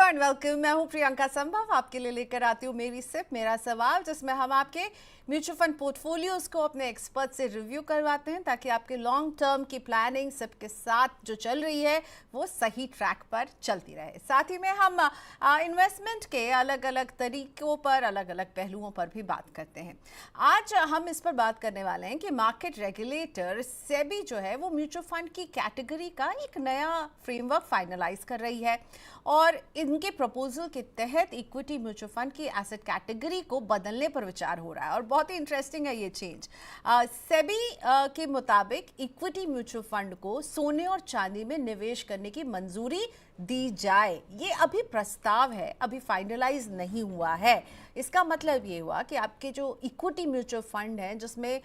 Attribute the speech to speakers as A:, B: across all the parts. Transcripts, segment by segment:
A: And welcome. मैं हूं प्रियंका संभव, आपके लिए लेकर आती हूं मेरी सिप मेरा सवाल, जिसमें हम आपके म्यूचुअल फंड पोर्टफोलियोज को अपने एक्सपर्ट से रिव्यू करवाते हैं ताकि आपके लॉन्ग टर्म की प्लानिंग सिप के साथ जो चल रही है वो सही ट्रैक पर चलती रहे। साथ ही में हम इन्वेस्टमेंट के अलग अलग तरीकों पर, अलग अलग पहलुओं पर भी बात करते हैं। आज हम इस पर बात करने वाले हैं कि मार्केट रेगुलेटर सेबी जो है वो म्यूचुअल फंड की कैटेगरी का एक नया फ्रेमवर्क फाइनलाइज कर रही है और इनके प्रपोजल के तहत इक्विटी म्यूचुअल फंड की एसेट कैटेगरी को बदलने पर विचार हो रहा है और बहुत ही इंटरेस्टिंग है ये चेंज। सेबी के मुताबिक इक्विटी म्यूचुअल फंड को सोने और चांदी में निवेश करने की मंजूरी दी जाए। ये अभी प्रस्ताव है, अभी फाइनलाइज नहीं हुआ है। इसका मतलब ये हुआ कि आपके जो इक्विटी म्यूचुअल फंड हैं जिसमें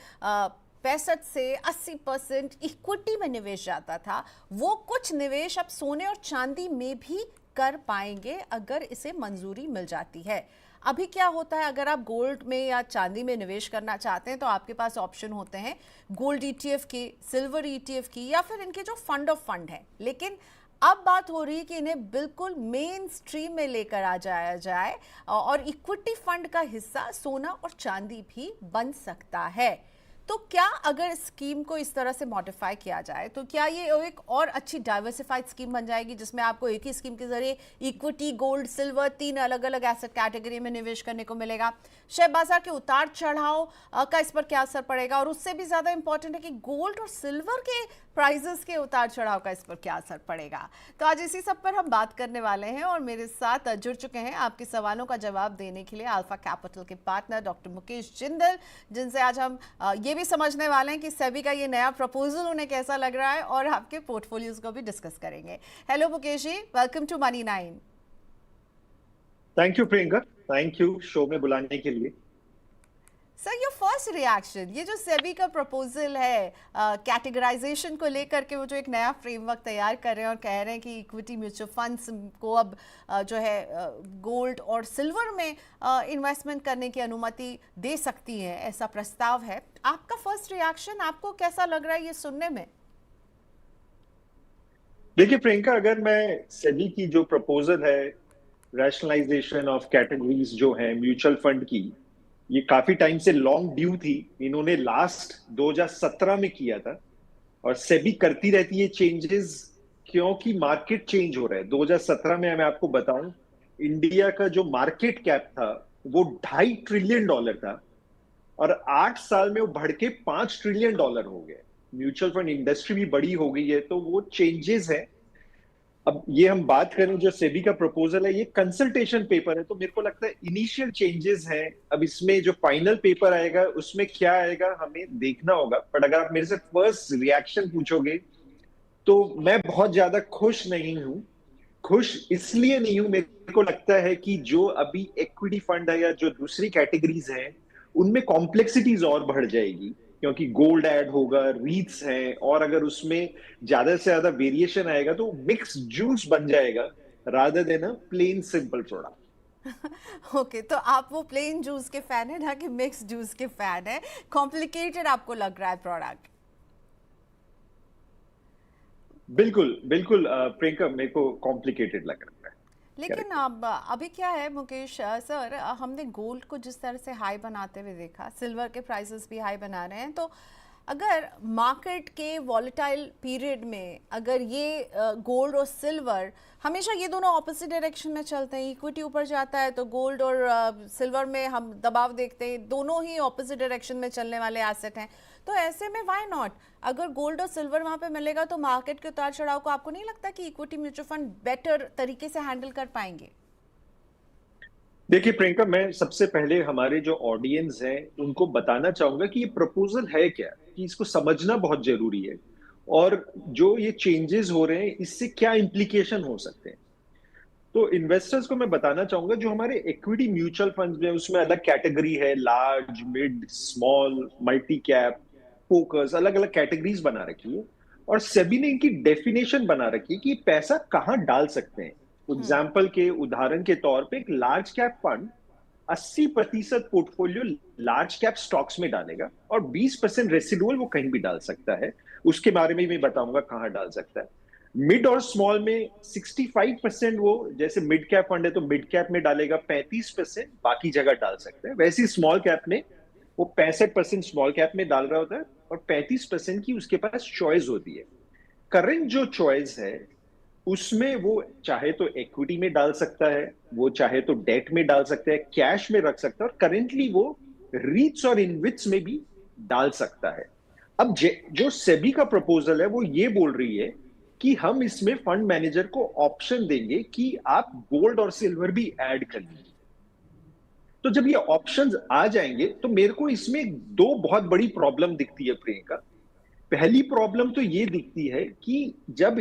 A: 65 से 80% इक्विटी में निवेश जाता था, वो कुछ निवेश अब सोने और चांदी में भी कर पाएंगे अगर इसे मंजूरी मिल जाती है। अभी क्या होता है, अगर आप गोल्ड में या चांदी में निवेश करना चाहते हैं तो आपके पास ऑप्शन होते हैं गोल्ड ईटीएफ की, सिल्वर ईटीएफ की, या फिर इनके जो फंड ऑफ फंड है। लेकिन अब बात हो रही है कि इन्हें बिल्कुल मेन स्ट्रीम में लेकर आ जाया जाए और इक्विटी फंड का हिस्सा सोना और चांदी भी बन सकता है। तो क्या अगर स्कीम को इस तरह से मॉडिफाई किया जाए तो क्या ये एक और अच्छी डाइवर्सिफाइड स्कीम बन जाएगी, जिसमें आपको एक ही स्कीम के जरिए इक्विटी, गोल्ड, सिल्वर, 3 अलग अलग एसेट कैटेगरी में निवेश करने को मिलेगा। शेयर बाजार के उतार चढ़ाव का इस पर क्या असर पड़ेगा, और उससे भी ज्यादा इंपॉर्टेंट है कि गोल्ड और सिल्वर के प्राइजेस के उतार चढ़ाव का इस पर क्या असर पड़ेगा। तो आज इसी सब पर हम बात करने वाले हैं और मेरे साथ जुड़ चुके हैं आपके सवालों का जवाब देने के लिए अल्फा कैपिटल के पार्टनर डॉक्टर मुकेश जिंदल, जिनसे आज हम ये भी समझने वाले हैं कि सेबी का ये नया प्रपोजल उन्हें कैसा लग रहा है और आपके पोर्टफोलियोज को भी डिस्कस करेंगे। Hello Mukesh ji, welcome to money 9।
B: Thank you Priyanka, thank you show में बुलाने के लिए।
A: सर, योर फर्स्ट रिएक्शन, ये जो सेबी का प्रपोजल है कैटेगराइजेशन को लेकर के, वो जो एक नया फ्रेमवर्क तैयार कर रहे हैं और कह रहे हैं कि इक्विटी म्यूचुअल फंड्स को अब जो है गोल्ड और सिल्वर में इन्वेस्टमेंट करने की अनुमति दे सकती है, ऐसा प्रस्ताव है। आपका फर्स्ट रिएक्शन, आपको कैसा लग रहा है ये सुनने में?
B: देखिए प्रियंका, अगर मैं सेबी की जो प्रपोजल है रैशनलाइजेशन ऑफ कैटेगरीज जो है म्यूचुअल फंड की, ये काफी टाइम से लॉन्ग ड्यू थी। इन्होंने लास्ट 2017 में किया था और सेबी करती रहती है चेंजेस क्योंकि मार्केट चेंज हो रहा है। 2017 में मैं आपको बताऊं, इंडिया का जो मार्केट कैप था वो $2.5 ट्रिलियन था और 8 साल में वो बढ़ के $5 ट्रिलियन हो गया। म्यूचुअल फंड इंडस्ट्री भी बड़ी हो गई है, तो वो चेंजेस है। अब ये हम बात करें, जो सेबी का प्रपोजल है ये कंसल्टेशन पेपर है, तो मेरे को लगता है इनिशियल चेंजेस हैं। अब इसमें जो फाइनल पेपर आएगा उसमें क्या आएगा हमें देखना होगा। बट अगर आप मेरे से फर्स्ट रिएक्शन पूछोगे तो मैं बहुत ज्यादा खुश नहीं हूं। खुश इसलिए नहीं हूं, मेरे को लगता है कि जो अभी इक्विटी फंड है या जो दूसरी कैटेगरीज हैं उनमें कॉम्प्लेक्सिटीज और बढ़ जाएगी, क्योंकि गोल्ड ऐड होगा, रीट्स हैं, और अगर उसमें ज्यादा से ज्यादा वेरिएशन आएगा तो मिक्स जूस बन जाएगा रादर देन अ प्लेन सिंपल प्रोडक्ट।
A: ओके, तो आप वो प्लेन जूस के फैन है ना कि मिक्स जूस के फैन है? कॉम्प्लिकेटेड आपको लग रहा है प्रोडक्ट?
B: बिल्कुल बिल्कुल प्रियंका, मेरे को कॉम्प्लिकेटेड लग रहा है।
A: लेकिन अब अभी क्या है मुकेश सर, हमने गोल्ड को जिस तरह से हाई बनाते हुए देखा, सिल्वर के प्राइसेस भी हाई बना रहे हैं, तो अगर मार्केट के वॉलेटाइल पीरियड में अगर ये गोल्ड और सिल्वर, हमेशा ये दोनों ऑपोजिट डायरेक्शन में चलते हैं, इक्विटी ऊपर जाता है तो गोल्ड और सिल्वर में हम दबाव देखते हैं, दोनों ही ऑपोजिट डायरेक्शन में चलने वाले एसेट हैं, तो ऐसे में व्हाई नॉट, अगर गोल्ड और सिल्वर वहां पे मिलेगा तो मार्केट के उतार चढ़ाव को आपको नहीं लगता कि इक्विटी म्यूचुअल फंड बेटर तरीके से हैंडल कर पाएंगे?
B: देखिए प्रियंका, मैं सबसे पहले हमारे जो ऑडियंस हैं उनको बताना चाहूंगा कि ये प्रपोजल है क्या, कि इसको समझना बहुत जरूरी है और जो ये चेंजेस हो रहे हैं इससे क्या इंप्लीकेशन हो सकते हैं। तो इन्वेस्टर्स को मैं बताना चाहूंगा, जो हमारे इक्विटी म्यूचुअल फंड्स में उसमें अलग कैटेगरी है, large, mid, small, multi cap, focus, अलग अलग कैटेगरीज बना रखी है और सेबी ने इनकी डेफिनेशन बना रखी है कि पैसा कहाँ डाल सकते हैं। एग्जाम्पल के उदाहरण के तौर पे एक large cap fund 80% portfolio large cap stocks में डालेगा और 20% रेसिडुअल वो कहीं भी डाल सकता है। उसके बारे में भी बताऊंगा कहाँ डाल सकता है। मिड और स्मॉल में 65% वो, जैसे मिड कैप फंड है तो मिड कैप में डालेगा, 35% बाकी जगह डाल सकते हैं। वैसे ही स्मॉल कैप में वो 65% स्मॉल कैप में डाल रहा होता है और 35% की उसके पास चॉइस होती है। करंट जो चॉइस है उसमें वो चाहे तो इक्विटी में डाल सकता है, वो चाहे तो डेट में डाल सकता है, कैश में रख सकता है, और करेंटली वो रीट्स और इनविट्स में भी डाल सकता है। अब जो सेबी का प्रपोजल है वो ये बोल रही है कि हम इसमें फंड मैनेजर को ऑप्शन देंगे कि आप गोल्ड और सिल्वर भी ऐड कर लीजिए। तो जब ये ऑप्शंस आ जाएंगे तो मेरे को इसमें दो बहुत बड़ी प्रॉब्लम दिखती है प्रियंका। पहली प्रॉब्लम तो ये दिखती है कि जब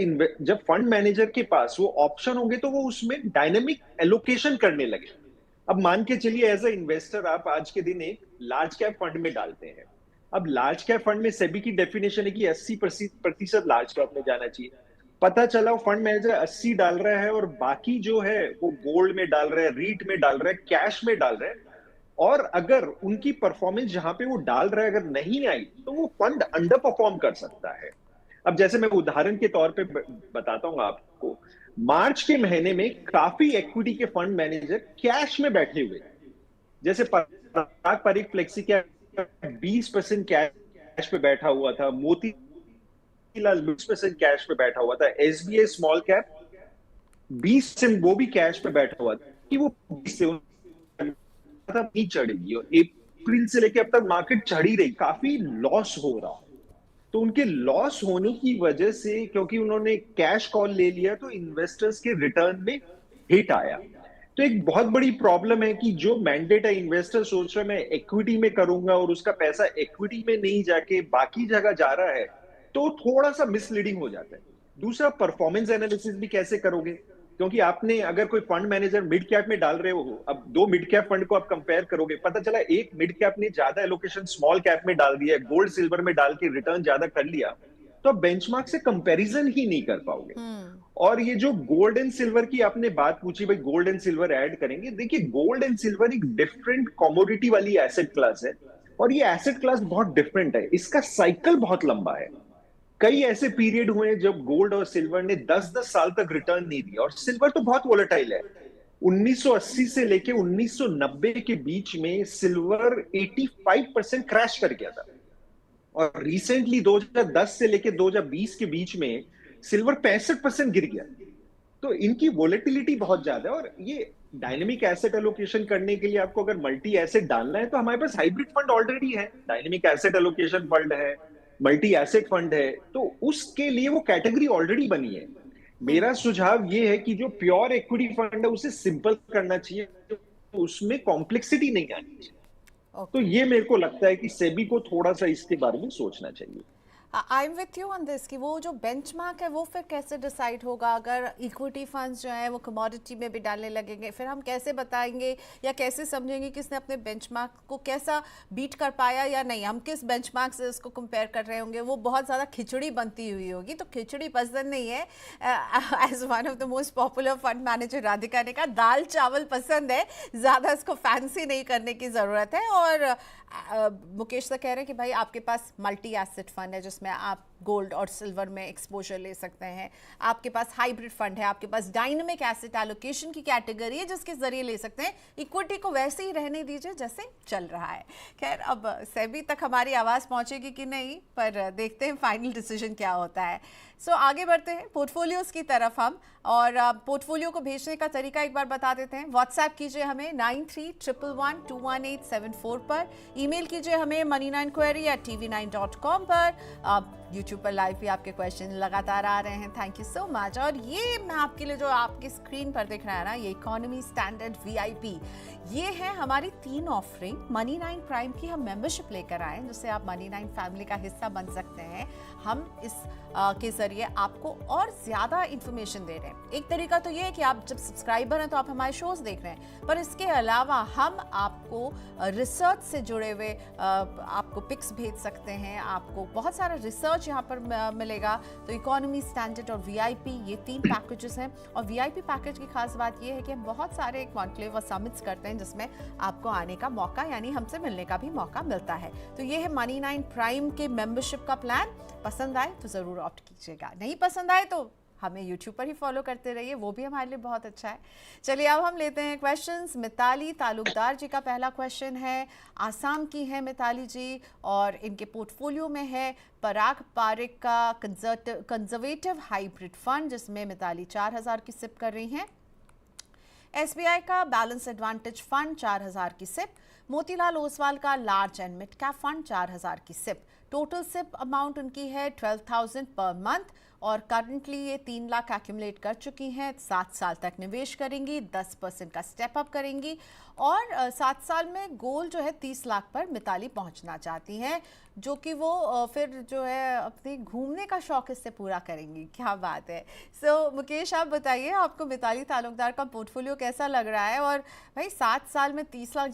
B: फंड मैनेजर के पास वो ऑप्शन होंगे तो वो उसमें डायनेमिक एलोकेशन करने लगे। अब मान के चलिए एज अ इन्वेस्टर आप आज के दिन एक लार्ज कैप फंड में डालते हैं। अब लार्ज कैप फंड में सेबी की डेफिनेशन है कि 80% लार्ज कैप में जाना चाहिए। पता चला वो फंड मैनेजर 80 डाल रहा है और बाकी जो है वो गोल्ड में डाल रहा है, रीट में डाल रहा है, कैश में डाल रहा है, और अगर उनकी परफॉर्मेंस जहां पे वो डाल रहा है अगर नहीं आई तो वो फंड अंडर परफॉर्म कर सकता है। अब जैसे मैं उदाहरण के तौर पे बताता हूं आपको, मार्च के महीने में काफी इक्विटी के फंड मैनेजर कैश में बैठे हुए, जैसे पराग पारिक फ्लेक्सी कैप 20% कैश पे बैठा हुआ था, मोतीलाल 20% कैश पे बैठा हुआ था, एसबीआई स्मॉल कैप 20% वो भी कैश पे बैठा हुआ था कि वो 20 से नहीं चढ़ेगी, और अप्रैल से लेकर अब तक मार्केट चढ़ी रही, काफी लॉस हो रहा। तो उनके लॉस होने की वजह से, क्योंकि उन्होंने कैश कॉल ले लिया, तो इन्वेस्टर्स के रिटर्न में हिट आया। तो एक बहुत बड़ी प्रॉब्लम है कि जो मैंडेट है, इन्वेस्टर सोच रहा है मैं इक्विटी में करूंगा और उसका पैसा इक्विटी में नहीं जाके बाकी जगह जा रहा है, तो थोड़ा सा मिसलीडिंग हो जाता है। दूसरा, परफॉर्मेंस एनालिसिस भी कैसे करोगे, क्योंकि आपने अगर कोई फंड मैनेजर मिड कैप में डाल रहे हो, अब दो मिड कैप फंड को आप कंपेयर करोगे, पता चला एक मिड कैप ने ज्यादा एलोकेशन स्मॉल कैप में डाल दिया है, गोल्ड सिल्वर में डाल के रिटर्न ज्यादा कर लिया, तो आप बेंचमार्क से कंपैरिजन ही नहीं कर पाओगे। और ये जो गोल्ड एंड सिल्वर की आपने बात पूछी, भाई गोल्ड एंड सिल्वर ऐड करेंगे, देखिए गोल्ड एंड सिल्वर एक डिफरेंट कमोडिटी वाली एसेट क्लास है, और ये एसेट क्लास बहुत डिफरेंट है, इसका साइकिल बहुत लंबा है। कई ऐसे पीरियड हुए जब गोल्ड और सिल्वर ने 10-10 साल तक रिटर्न नहीं दिया, और सिल्वर तो बहुत वोलेटाइल है। 1980 से लेके 1990 के बीच में सिल्वर 85% क्रैश कर गया था, और रिसेंटली 2010 से लेके 2020 के बीच में सिल्वर 65% गिर गया। तो इनकी वोलेटिलिटी बहुत ज्यादा है, और ये डायनेमिक एसेट एलोकेशन करने के लिए आपको अगर मल्टी एसेट डालना है तो हमारे पास हाइब्रिड फंड ऑलरेडी है, डायनेमिक एसेट एलोकेशन फंड है, मल्टी एसेट फंड है, तो उसके लिए वो कैटेगरी ऑलरेडी बनी है। मेरा सुझाव ये है कि जो प्योर इक्विटी फंड है उसे सिंपल करना चाहिए, उसमें कॉम्प्लेक्सिटी नहीं आनी चाहिए। तो ये मेरे को लगता है कि सेबी को थोड़ा सा इसके बारे में सोचना चाहिए।
A: आई am with you on this कि वो जो बेंचमार्क है वो फिर कैसे डिसाइड होगा, अगर इक्विटी फंड्स जो हैं वो कमोडिटी में भी डालने लगेंगे, फिर हम कैसे बताएंगे या कैसे समझेंगे कि इसने अपने बेंचमार्क को कैसा बीट कर पाया या नहीं, हम किस बेंचमार्क से इसको कंपेयर कर रहे होंगे। वो बहुत ज़्यादा खिचड़ी बनती हुई होगी, तो खिचड़ी पसंद नहीं है। As one of the most popular fund manager Radhika ने कहा दाल चावल पसंद है, ज़्यादा इसको फैंसी नहीं करने की ज़रूरत है। और मुकेश सर कह रहे हैं कि भाई आपके पास मल्टी एसेट फंड है जिसमें आप गोल्ड और सिल्वर में एक्सपोजर ले सकते हैं, आपके पास हाइब्रिड फंड है, आपके पास डायनेमिक एसेट एलोकेशन की कैटेगरी है जिसके जरिए ले सकते हैं। इक्विटी को वैसे ही रहने दीजिए जैसे चल रहा है। खैर, अब सेबी तक हमारी आवाज़ पहुंचेगी कि नहीं, पर देखते हैं फाइनल डिसीजन क्या होता है। सो आगे बढ़ते हैं पोर्टफोलियोज़ की तरफ हम, और पोर्टफोलियो को भेजने का तरीका एक बार बता देते हैं। व्हाट्सएप कीजिए हमें 9311121874 पर, ईमेल कीजिए हमें money9query@tv9.com पर। यूट्यूब पर लाइव भी आपके क्वेश्चन लगातार आ रहे हैं, थैंक यू सो मच। और ये मैं आपके लिए जो आपकी स्क्रीन पर दिख रहा है ना, ये इकोनॉमी, स्टैंडर्ड, वीआईपी, ये है हमारी 3 ऑफरिंग। Money9 प्राइम की हम मेंबरशिप लेकर आए जिससे आप Money9 फैमिली का हिस्सा बन सकते हैं। हम इस के जरिए आपको और ज़्यादा इन्फॉर्मेशन दे रहे हैं। एक तरीका तो ये है कि आप जब सब्सक्राइबर हैं तो आप हमारे शोज़ देख रहे हैं, पर इसके अलावा हम आपको रिसर्च से जुड़े हुए आपको पिक्स भेज सकते हैं, आपको बहुत सारा रिसर्च यहाँ पर मिलेगा। तो इकोनॉमी, स्टैंडर्ड और वीआईपी, ये 3 पैकेजेस हैं। और वीआईपी पैकेज की खास बात ये है कि हम बहुत सारे कॉन्क्लेव और समिट्स करते हैं जिसमें आपको आने का मौका, यानी हमसे मिलने का भी मौका मिलता है। तो ये है Money9 प्राइम के मेंबरशिप का प्लान। पसंद आए तो ज़रूर ऑप्ट कीजिएगा, नहीं पसंद आए तो हमें यूट्यूब पर ही फॉलो करते रहिए, वो भी हमारे लिए बहुत अच्छा है। चलिए अब हम लेते हैं क्वेश्चंस। मिताली तालुकदार जी का पहला क्वेश्चन है। आसाम की है मिताली जी और इनके पोर्टफोलियो में है पराग पारिक का कंजर्वेटिव हाइब्रिड फंड, जिसमें मिताली 4000 की सिप कर रही हैं। एसबीआई का बैलेंस एडवांटेज फंड 4000 की सिप। मोतीलाल ओसवाल का large and mid cap fund 4000 की सिप। टोटल सिप अमाउंट उनकी है 12,000 पर मंथ और करंटली ये 3 लाख एक्यूमुलेट कर चुकी हैं। 7 साल तक निवेश करेंगी, 10% का स्टेप अप करेंगी और 7 साल में गोल जो है 30 लाख पर मिताली पहुंचना चाहती हैं, जो कि वो फिर जो है अपनी घूमने का शौक इससे पूरा करेंगी। क्या बात है। मुकेश आप बताइए, आपको मिताली तालुकदार का पोर्टफोलियो कैसा लग रहा है? और भाई 7 साल में 30 लाख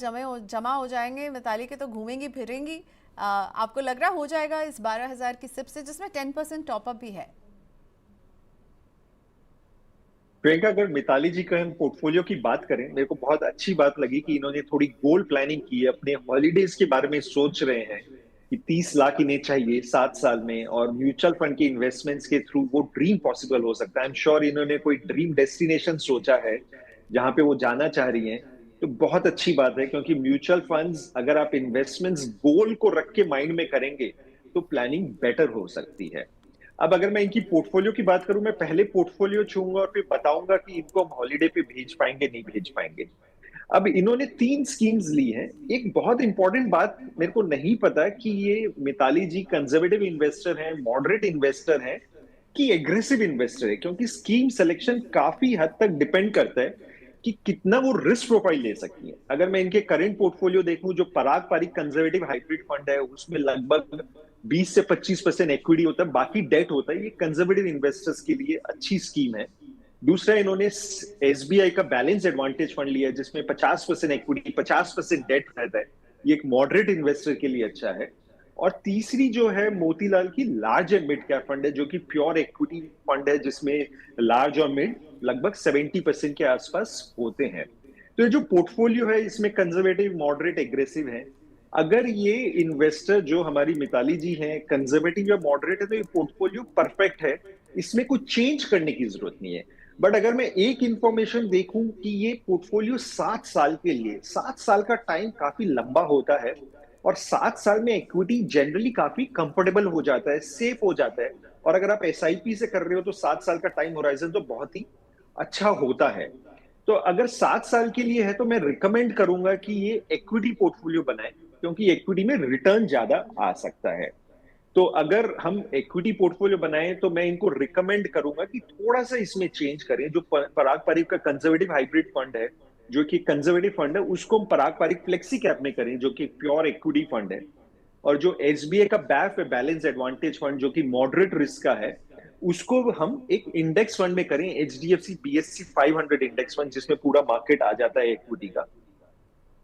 A: जमा हो जाएंगे मिताली के, तो घूमेंगी फिरेंगी। आपको लग रहा हो जाएगा इस 12,000 की सिप से, जिसमें 10% टॉपअप भी है?
B: प्रियंका, अगर मिताली जी का हम पोर्टफोलियो की बात करें, मेरे को बहुत अच्छी बात लगी कि इन्होंने थोड़ी गोल प्लानिंग की है, अपने हॉलीडेज के बारे में सोच रहे हैं कि 30 लाख इन्हें चाहिए 7 साल में, और म्यूचुअल फंड के इन्वेस्टमेंट्स के थ्रू वो ड्रीम पॉसिबल हो सकता है। आई एम श्योर इन्होंने कोई ड्रीम डेस्टिनेशन सोचा है जहां पे वो जाना चाह रही हैं। तो बहुत अच्छी बात है, क्योंकि म्यूचुअल फंड्स अगर आप इन्वेस्टमेंट्स गोल को रख के माइंड में करेंगे तो प्लानिंग बेटर हो सकती है। अब अगर मैं इनकी पोर्टफोलियो की बात करूं, मैं पहले पोर्टफोलियो छूंगा और फिर बताऊंगा कि इनको हम हॉलीडे पे भेज पाएंगे नहीं भेज पाएंगे। अब इन्होंने 3 स्कीम्स ली हैं। एक बहुत इंपॉर्टेंट बात मेरे को नहीं पता कि ये मिताली जी कंजर्वेटिव इन्वेस्टर हैं, मॉडरेट इन्वेस्टर हैं कि एग्रेसिव इन्वेस्टर है, क्योंकि स्कीम सिलेक्शन काफी हद तक डिपेंड करता है कि कितना वो रिस्क प्रोफाइल ले सकती है। अगर मैं इनके करंट पोर्टफोलियो देखूं, जो पराग पारिक कंजर्वेटिव हाइब्रिड फंड है, उसमें लगभग 20 से 25% इक्विटी होता है, बाकी डेट होता है। ये कंजर्वेटिव इन्वेस्टर्स के लिए अच्छी स्कीम है। दूसरा, इन्होंने एसबीआई का बैलेंस एडवांटेज फंड लिया है, जिसमें 50% इक्विटी 50% डेट रहता है। ये एक मॉडरेट इन्वेस्टर के लिए अच्छा है। और तीसरी जो है मोतीलाल की large and mid cap fund है, जो कि प्योर इक्विटी फंड है, जिसमें लार्ज और मिड लगभग 70% के आसपास होते हैं। तो ये जो पोर्टफोलियो है, इसमें कंजर्वेटिव, मॉडरेट, एग्रेसिव है। अगर ये इन्वेस्टर जो हमारी मिताली जी हैं कंजर्वेटिव या मॉडरेट है, तो ये पोर्टफोलियो परफेक्ट है, इसमें कुछ चेंज करने की जरूरत नहीं है। बट अगर मैं एक इंफॉर्मेशन देखूं कि ये पोर्टफोलियो 7 साल के लिए, 7 साल का टाइम काफी लंबा होता है, और 7 साल में इक्विटी जनरली काफी कंफर्टेबल हो जाता है, सेफ हो जाता है। और अगर आप एसआईपी से कर रहे हो तो 7 साल का टाइम होराइजन तो बहुत ही अच्छा होता है। तो अगर 7 साल के लिए है तो मैं रिकमेंड करूंगा कि ये इक्विटी पोर्टफोलियो बनाए, क्योंकि इक्विटी में रिटर्न ज्यादा आ सकता है। तो अगर हम इक्विटी पोर्टफोलियो बनाएं तो मैं इनको रिकमेंड करूंगा कि थोड़ा सा इसमें चेंज करें। जो पराग पारिक का कंजर्वेटिव हाइब्रिड फंड है, जो कि कंजर्वेटिव फंड है, उसको हम पराग पारिक फ्लेक्सी कैप में करें, जो कि प्योर इक्विटी फंड है। और जो एसबीआई का बैफ है, बैलेंस एडवांटेज फंड, जो कि मॉडरेट रिस्क का है, उसको हम एक इंडेक्स फंड में करें, एचडीएफसी बीएससी 500 इंडेक्स फंड, जिसमें पूरा मार्केट आ जाता है इक्विटी का।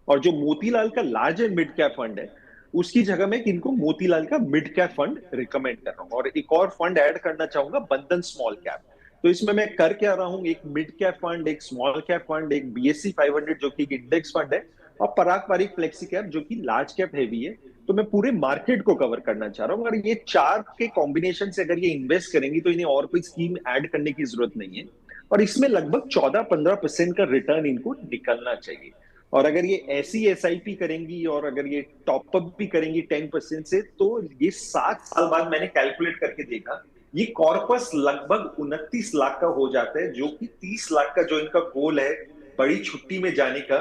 B: और जो मोतीलाल का large and mid cap fund है, उसकी जगह में इनको मोतीलाल का मिड कैप फंड रिकमेंड कर रहा हूं। और एक और फंड ऐड करना चाहूंगा, बंधन स्मॉल कैप। तो इसमें मैं कर क्या रहा हूं, एक मिड कैप फंड, एक स्मॉल कैप फंड, एक बीएससी 500 जो कि एक इंडेक्स फंड है, और पराग पारिक फ्लेक्सी कैप जो कि लार्ज कैप हैवी है। तो मैं पूरे मार्केट को कवर करना चाह रहा हूँ। और ये 4 के कॉम्बिनेशन से अगर ये इन्वेस्ट करेंगी तो इन्हें और कोई स्कीम ऐड करने की जरूरत नहीं है, और इसमें लगभग 14-15% का रिटर्न इनको निकलना चाहिए। और अगर ये ऐसी एसआईपी करेंगी और अगर ये टॉपअप भी करेंगी 10% से, तो ये 7 साल बाद मैंने कैलकुलेट करके देखा, ये कॉर्पस लगभग 29 लाख का हो जाता है, जो कि 30 लाख का जो इनका गोल है बड़ी छुट्टी में जाने का,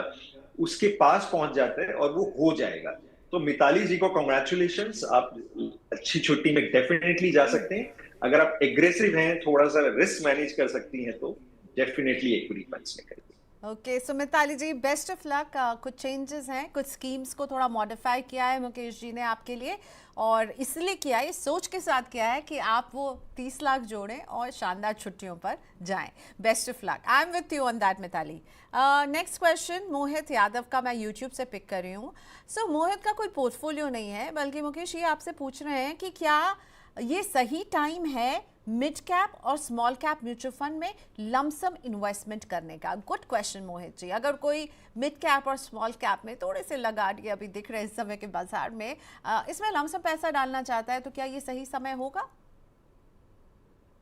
B: उसके पास पहुंच जाता है और वो हो जाएगा। तो मिताली जी को कॉन्ग्रेचुलेशंस, आप अच्छी छुट्टी में डेफिनेटली जा सकते हैं। अगर आप एग्रेसिव हैं, थोड़ा सा रिस्क मैनेज कर सकती हैं, तो डेफिनेटली इक्विटी फंड्स में करिए।
A: Okay, so Mitali ji best of luck. कुछ चेंजेस हैं, कुछ स्कीम्स को थोड़ा मॉडिफाई किया है मुकेश जी ने आपके लिए, और इसलिए किया है, इस सोच के साथ किया है कि आप वो 30 लाख जोड़ें और शानदार छुट्टियों पर जाएं। Best of luck, I am with you on that Mitali. Next question Mohit Yadav का मैं यूट्यूब से पिक कर रही हूँ। सो मोहित का कोई पोर्टफोलियो नहीं है, बल्कि मुकेश ये आपसे पूछ रहे हैं कि क्या ये सही टाइम है मिड कैप और स्मॉल कैप म्यूचुअल फंड में लमसम इन्वेस्टमेंट करने का? Good question Mohit ji. अगर कोई मिड कैप और स्मॉल कैप में थोड़े से लगाड़िए अभी दिख रहे हैं इस समय के बाजार में, इसमें लमसम पैसा डालना चाहता है, तो क्या ये सही समय होगा?
B: प्रियंका, अगर मैं सही टाइम बताऊं तो 2023 से 2024 के बीच में 20 से 25% इन्वेस्टमेंट करना चाहिए। 20 से 25% इन्वेस्टमेंट करने के बाद फिर आप अपनी इच्छा के हिसाब से 30 लाख, 40 लाख, 50 लाख, 60 लाख, 70 लाख, 80 लाख, 90 लाख, 100 लाख, 200 लाख, 300 लाख, 400 लाख, 500 लाख, 700 लाख, 800 लाख, 900 लाख,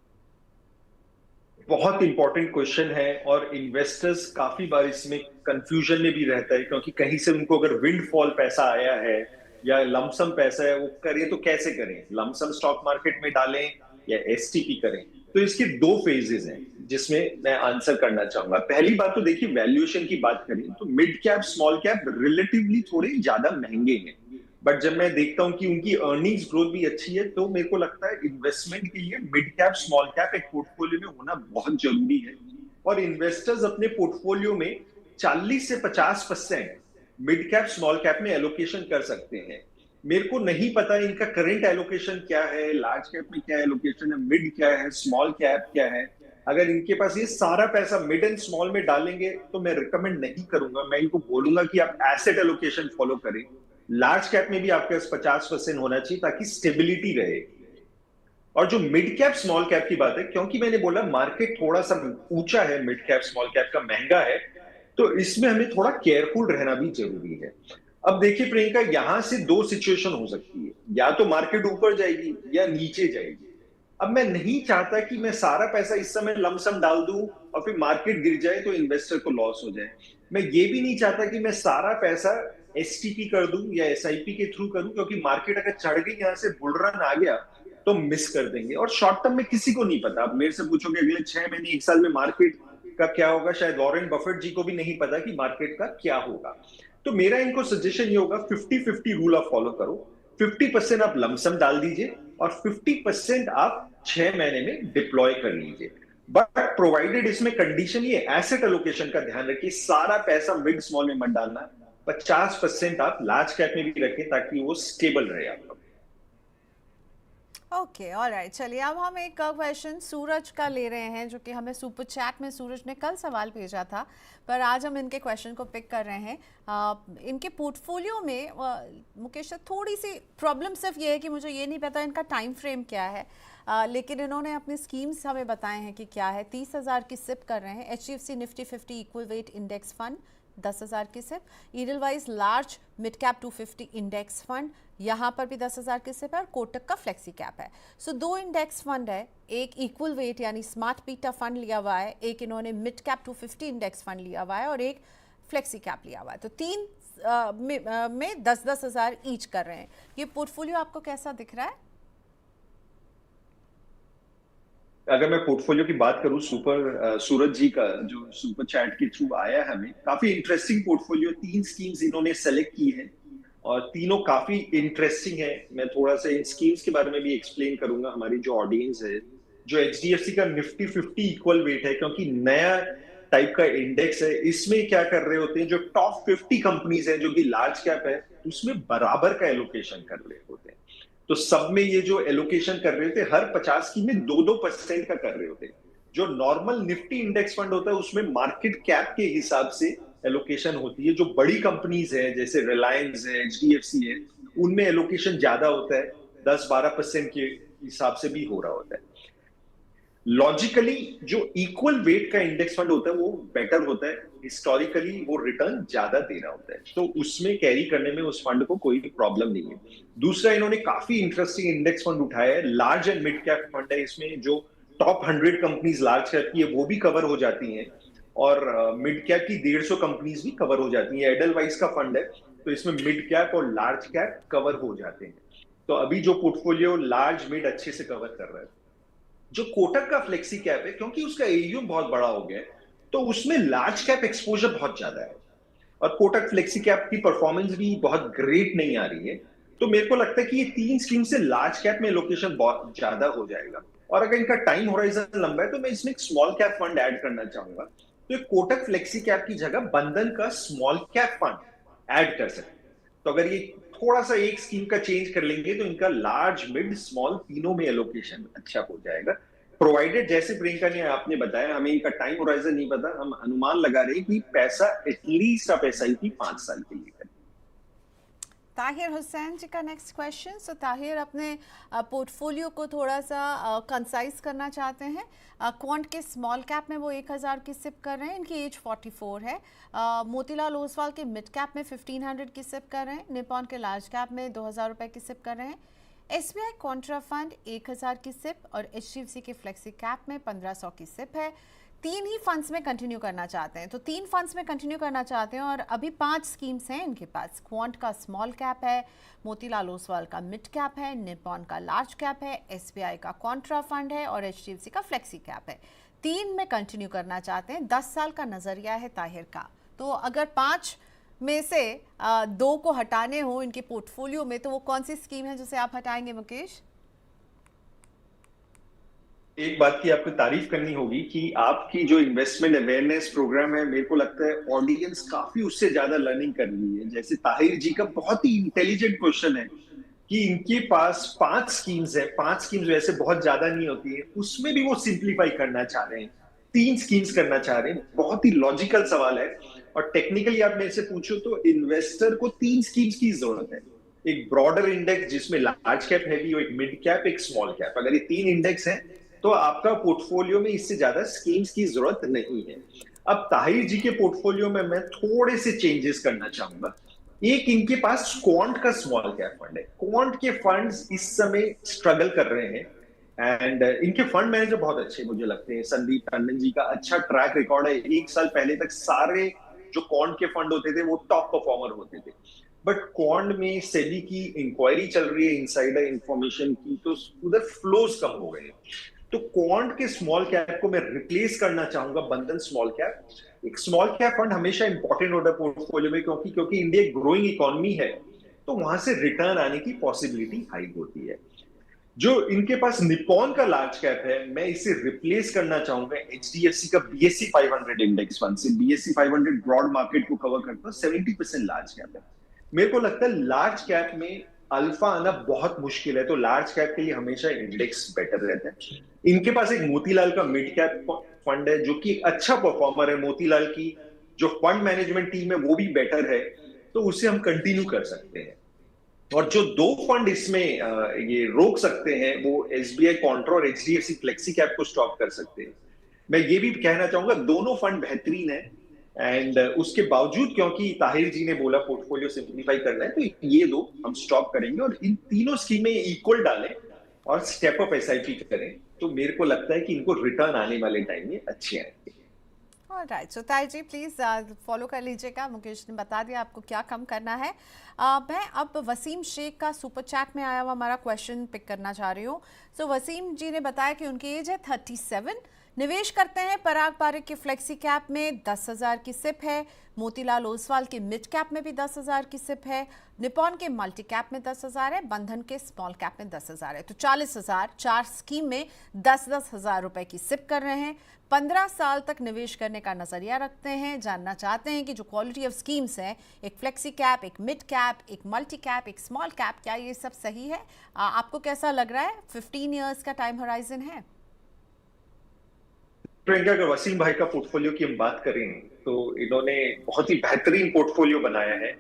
B: 1000 लाख, बहुत इंपॉर्टेंट क्वेश्चन है और इन्वेस्टर्स काफी बार इसमें कंफ्यूजन में भी रहता है, क्योंकि कहीं से उनको अगर विंडफॉल पैसा आया है या लमसम पैसा है, वो करें तो कैसे करें, लमसम स्टॉक मार्केट में डालें या एसटीपी करें। तो इसके दो फेजेस हैं जिसमें मैं आंसर करना चाहूंगा। पहली बात तो देखिए, वैल्यूएशन की बात करें तो mid cap small cap relatively थोड़े ज्यादा महंगे हैं, बट जब मैं देखता हूं कि उनकी अर्निंग्स ग्रोथ भी अच्छी है, तो मेरे को लगता है इन्वेस्टमेंट के लिए मिड कैप स्मॉल कैप एक पोर्टफोलियो में होना बहुत जरूरी है। और इन्वेस्टर्स अपने पोर्टफोलियो में 40 से 50% मिड कैप स्मॉल कैप में एलोकेशन कर सकते हैं। मेरे को नहीं पता इनका करंट एलोकेशन क्या है, लार्ज कैप में क्या एलोकेशन है, मिड क्या है, स्मॉल कैप क्या है। अगर इनके पास ये सारा पैसा मिड एंड स्मॉल में डालेंगे तो मैं रिकमेंड नहीं करूंगा। मैं इनको बोलूंगा कि आप एसेट एलोकेशन फॉलो करें। लार्ज कैप में भी आपके पास 50% होना चाहिए ताकि स्टेबिलिटी रहे। और जो मिड कैप स्मॉल कैप की बात है, क्योंकि मैंने बोला मार्केट थोड़ा सा ऊंचा है, मिड कैप स्मॉल कैप का महंगा है, तो इसमें हमें थोड़ा केयरफुल रहना भी जरूरी है। अब देखिए प्रियंका, यहां से दो सिचुएशन हो सकती है, या तो मार्केट ऊपर जाएगी या नीचे जाएगी। अब मैं नहीं चाहता कि मैं सारा पैसा इस समय लमसम डाल दूं और फिर मार्केट गिर जाए तो इन्वेस्टर को लॉस हो जाए। मैं ये भी नहीं चाहता कि मैं सारा पैसा एसटीपी कर दूं या एसआईपी के थ्रू करूं, क्योंकि मार्केट अगर चढ़ गई, यहां से बुल रन आ गया तो मिस कर देंगे। और शॉर्ट टर्म में किसी को नहीं पता। आप मेरे से पूछोगे अगले 6 महीने 1 साल में मार्केट का क्या होगा, शायद वॉरेन बफेट जी को भी नहीं पता कि मार्केट का क्या होगा। तो मेरा इनको सजेशन ये होगा, 50-50 रूल आप फॉलो करो। 50% आप लमसम डाल दीजिए और 50% आप 6 महीने में डिप्लॉय कर लीजिए। बट प्रोवाइडेड इसमें कंडीशन ये एसेट एलोकेशन का ध्यान रखिए, सारा पैसा मिड स्मॉल में मत डालना। 50% आप लार्ज कैप में भी रखें ताकि वो स्टेबल रहे आपका।
A: ओके, ऑलराइट, चलिए अब हम एक क्वेश्चन सूरज का ले रहे हैं, जो कि हमें सुपर चैट में सूरज ने कल सवाल भेजा था, पर आज हम इनके क्वेश्चन को पिक कर रहे हैं। इनके पोर्टफोलियो में मुकेश सर, थोड़ी सी प्रॉब्लम सिर्फ ये है कि मुझे ये नहीं पता इनका टाइम फ्रेम क्या है, लेकिन इन्होंने अपने स्कीम्स हमें बताए हैं कि क्या है। 30,000 की सिप कर रहे हैं, HDFC Nifty 50 equal weight index fund 10,000 की SIP, Edelweiss large mid cap 250 index fund, यहाँ पर भी 10,000 की सिप है, और कोटक का फ्लेक्सी कैप है। सो 2 इंडेक्स फंड है, एक इक्वल वेट यानी स्मार्ट पीटा फंड लिया हुआ है, एक इन्होंने मिड कैप 250 इंडेक्स फंड लिया हुआ है, और एक फ्लेक्सी कैप लिया हुआ है। तो 3 में 10,000 ईच कर रहे हैं। ये पोर्टफोलियो आपको कैसा दिख रहा है?
B: अगर मैं पोर्टफोलियो की बात करूं, सूरज जी का जो सुपर चैट के थ्रू आया है, हमें काफी इंटरेस्टिंग पोर्टफोलियो, 3 स्कीम्स इन्होंने सेलेक्ट की है और तीनों काफी इंटरेस्टिंग है। मैं थोड़ा सा इन स्कीम्स के बारे में भी एक्सप्लेन करूंगा हमारी जो ऑडियंस है। जो एचडीएफसी का निफ्टी 50 इक्वल वेट है, क्योंकि नया टाइप का इंडेक्स है, इसमें क्या कर रहे होते हैं, जो टॉप 50 कंपनीज है जो कि लार्ज कैप है, उसमें बराबर का एलोकेशन कर रहे होते हैं। तो सब में ये जो एलोकेशन कर रहे थे, हर 50 की में 2-2% का कर रहे होते हैं। जो नॉर्मल निफ्टी इंडेक्स फंड होता है उसमें मार्केट कैप के हिसाब से एलोकेशन होती है। जो बड़ी कंपनीज है जैसे रिलायंस है, एचडीएफसी है, उनमें एलोकेशन ज्यादा होता है, 10-12% के हिसाब से भी हो रहा होता है। लॉजिकली जो इक्वल वेट का इंडेक्स फंड होता है वो बेटर होता है, हिस्टोरिकली वो रिटर्न ज्यादा दे रहा होता है, तो उसमें कैरी करने में उस फंड को कोई प्रॉब्लम नहीं है। दूसरा, इन्होंने काफी इंटरेस्टिंग इंडेक्स फंड उठाया है, large and mid cap fund है। इसमें जो टॉप 100 कंपनीज लार्ज कैप की है वो भी कवर हो जाती हैं, और मिड कैप की 150 कंपनीज भी कवर हो जाती हैं। एडलवाइज का फंड है, तो इसमें मिड कैप और लार्ज कैप कवर हो जाते हैं। तो अभी जो पोर्टफोलियो लार्ज मिड अच्छे से कवर कर रहा है। जो कोटक का फ्लेक्सी कैप है, क्योंकि उसका एयूएम बहुत बड़ा हो गया है, तो उसमें लार्ज कैप एक्सपोजर बहुत ज्यादा है, और कोटक फ्लेक्सी कैप की परफॉर्मेंस भी बहुत ग्रेट नहीं आ रही है। तो मेरे को लगता है कि ये 3 स्कीम से लार्ज कैप में लोकेशन बहुत ज्यादा हो जाएगा। और अगर इनका टाइम होराइजन लंबा है तो मैं इसमें एक स्मॉल कैप फंड ऐड करना चाहूंगा। तो कोटक फ्लेक्सी कैप की जगह बंधन का स्मॉल कैप फंड ऐड कर सकते हैं। तो अगर ये थोड़ा सा एक स्कीम का चेंज कर लेंगे तो इनका लार्ज मिड स्मॉल तीनों में एलोकेशन अच्छा हो जाएगा। प्रोवाइडेड, जैसे प्रियंका ने आपने बताया, हमें इनका टाइम होराइजन नहीं पता, हम अनुमान लगा रहे हैं कि पैसा एटलीस्ट आप एसआईपी 5 साल के लिए करें।
A: ताहिर हुसैन जी का नेक्स्ट क्वेश्चन। सो ताहिर अपने पोर्टफोलियो को थोड़ा सा कंसाइज करना चाहते हैं। क्वांट के स्मॉल कैप में वो 1,000 की सिप कर रहे हैं, इनकी एज 44 है। मोतीलाल ओसवाल के मिड कैप में 1,500 की सिप कर रहे हैं। निपॉन के लार्ज कैप में 2,000 रुपये की सिप कर रहे हैं। एसबीआई कॉन्ट्रा फंड 1000 की सिप और एचडीएफसी के फ्लेक्सी कैप में 1500 की सिप है। तीन ही फंड्स में कंटिन्यू करना चाहते हैं, तो तीन फंड्स में कंटिन्यू करना चाहते हैं और अभी 5 स्कीम्स हैं इनके पास। क्वांट का स्मॉल कैप है, मोतीलाल ओसवाल का मिड कैप है, निपॉन का लार्ज कैप है, एसबीआई का कॉन्ट्रा फंड है और एचडीएफसी का फ्लेक्सी कैप है। तीन में कंटिन्यू करना चाहते हैं। 10 साल का नजरिया है ताहिर का। तो अगर 5 में से 2 को हटाने हो इनके पोर्टफोलियो में, तो वो कौन सी स्कीम है जिसे आप हटाएंगे मुकेश?
B: एक बात की आपको तारीफ करनी होगी कि आपकी जो इन्वेस्टमेंट अवेयरनेस प्रोग्राम है, मेरे को लगता है ऑडियंस काफी उससे ज्यादा लर्निंग कर रही है। जैसे ताहिर जी का बहुत ही इंटेलिजेंट क्वेश्चन है कि इनके पास 5 स्कीम्स है, 5 स्कीम्स वैसे बहुत ज्यादा नहीं होती है, उसमें भी वो सिंप्लीफाई करना चाह रहे हैं, 3 स्कीम्स करना चाह रहे हैं। बहुत ही लॉजिकल सवाल है और टेक्निकली आप मेरे से पूछो तो इन्वेस्टर को 3 स्कीम्स की जरूरत है। एक ब्रॉडर इंडेक्स जिसमें लार्ज कैप हैवी हो, एक मिड कैप, एक स्मॉल कैप। अगर ये 3 इंडेक्स हैं तो आपका पोर्टफोलियो में इससे ज्यादा स्कीम्स की जरूरत नहीं है। अब ताहिर जी के पोर्टफोलियो में मैं थोड़े से चेंजेस करना चाहूंगा। एक इनके पास क्वांट का स्मॉल कैप फंड है। क्वांट के फंड्स इस समय स्ट्रगल कर रहे हैं एंड इनके फंड मैनेजर बहुत अच्छे मुझे लगते हैं। संदीप टंडन जी का अच्छा ट्रैक रिकॉर्ड है। 1 साल पहले तक सारे जो क्वांट के फंड होते थे वो टॉप परफॉर्मर होते थे। बट क्वांट में सेबी की इंक्वायरी चल रही है इनसाइडर इंफॉर्मेशन की, तो उधर फ्लोज कम हो गए। तो क्वांट के स्मॉल कैप को मैं रिप्लेस करना चाहूंगा बंधन स्मॉल कैप। एक स्मॉल कैप फंड हमेशा इंपॉर्टेंट होता है पोर्टफोलियो में, क्योंकि इंडिया एक ग्रोइंग इकोनॉमी है, तो वहां से रिटर्न आने की पॉसिबिलिटी हाई होती है। जो इनके पास निपॉन का लार्ज कैप है, मैं इसे रिप्लेस करना चाहूंगा एचडीएफसी का बीएससी 500 इंडेक्स फंड से। बीएससी 500 ब्रॉड मार्केट को कवर करता है, 70% लार्ज कैप है। मेरे को लगता है लार्ज कैप में अल्फा आना बहुत मुश्किल है, तो लार्ज कैप के लिए हमेशा इंडेक्स बेटर रहता है। इनके पास एक मोतीलाल का मिड कैप फंड है जो कि एक अच्छा परफॉर्मर है। मोतीलाल की जो फंड मैनेजमेंट टीम है वो भी बेटर है, तो उसे हम कंटिन्यू कर सकते हैं। और जो 2 फंड इसमें ये रोक सकते हैं वो एसबीआई कॉन्ट्रा और एचडीएफसी फ्लेक्सी कैप को स्टॉप कर सकते हैं। मैं ये भी कहना चाहूंगा दोनों फंड बेहतरीन है एंड उसके बावजूद क्योंकि ताहिर जी ने बोला पोर्टफोलियो सिंप्लीफाई करना है, तो ये 2 हम स्टॉप करेंगे और इन तीनों स्कीमें इक्वल डालें और स्टेप अप एसआईपी करें। तो मेरे को लगता है कि इनको रिटर्न आने वाले टाइम में अच्छे आएंगे।
A: ऑलराइट, सो ताई जी प्लीज़ फॉलो कर लीजिएगा। मुकेश ने बता दिया आपको क्या कम करना है। मैं अब वसीम शेख का सुपर चैट में आया हुआ हमारा क्वेश्चन पिक करना चाह रही हूँ। सो वसीम जी ने बताया कि उनकी एज है 37, निवेश करते हैं पराग पारिक के फ्लेक्सी कैप में 10,000 की सिप है, मोतीलाल ओसवाल के मिड कैप में भी 10,000 की सिप है, निपॉन के मल्टी कैप में 10,000 है, बंधन के स्मॉल कैप में 10,000 है। तो 40,000 4 स्कीम में 10-10 हज़ार रुपए की सिप कर रहे हैं। 15 साल तक निवेश करने का नजरिया रखते हैं। जानना चाहते हैं कि जो क्वालिटी ऑफ स्कीम्स हैं, एक फ्लेक्सी कैप, एक मिड कैप, एक मल्टी कैप, एक स्मॉल कैप, क्या ये सब सही है? आपको कैसा लग रहा है? 15 ईयर्स का टाइम होराइजन है।
B: प्रियंका, अगर वसीम भाई का पोर्टफोलियो की हम बात करें तो इन्होंने बहुत ही बेहतरीन पोर्टफोलियो बनाया है।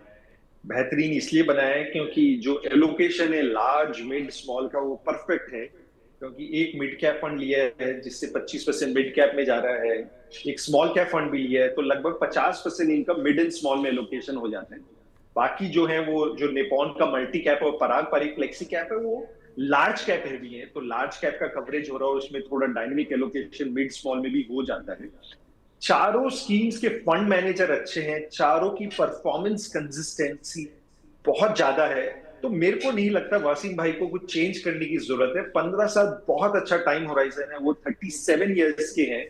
B: बेहतरीन इसलिए बनाया है क्योंकि जो एलोकेशन है लार्ज मिड स्मॉल का वो परफेक्ट है। क्योंकि एक मिड कैप फंड लिया है जिससे 25% मिड कैप में जा रहा है, एक स्मॉल कैप फंड भी लिया है, तो लगभग 50% इनकम मिड एंड स्मॉल में एलोकेशन हो जाता है। बाकी जो है वो जो निपॉन का मल्टी कैप और पराग पारिक फ्लेक्सी कैप है वो लार्ज कैप है भी है, तो लार्ज कैप का कवरेज हो रहा है, उसमें थोड़ा डायनेमिक एलोकेशन मिड स्मॉल में भी हो जाता है। चारों स्कीम्स के फंड मैनेजर अच्छे हैं, चारों की परफॉर्मेंस कंसिस्टेंसी बहुत ज्यादा है, तो मेरे को नहीं लगता वासिम भाई को कुछ चेंज करने की जरूरत है। 15 साल बहुत अच्छा टाइम होराइजन है। वो 37 ईयर्स के हैं,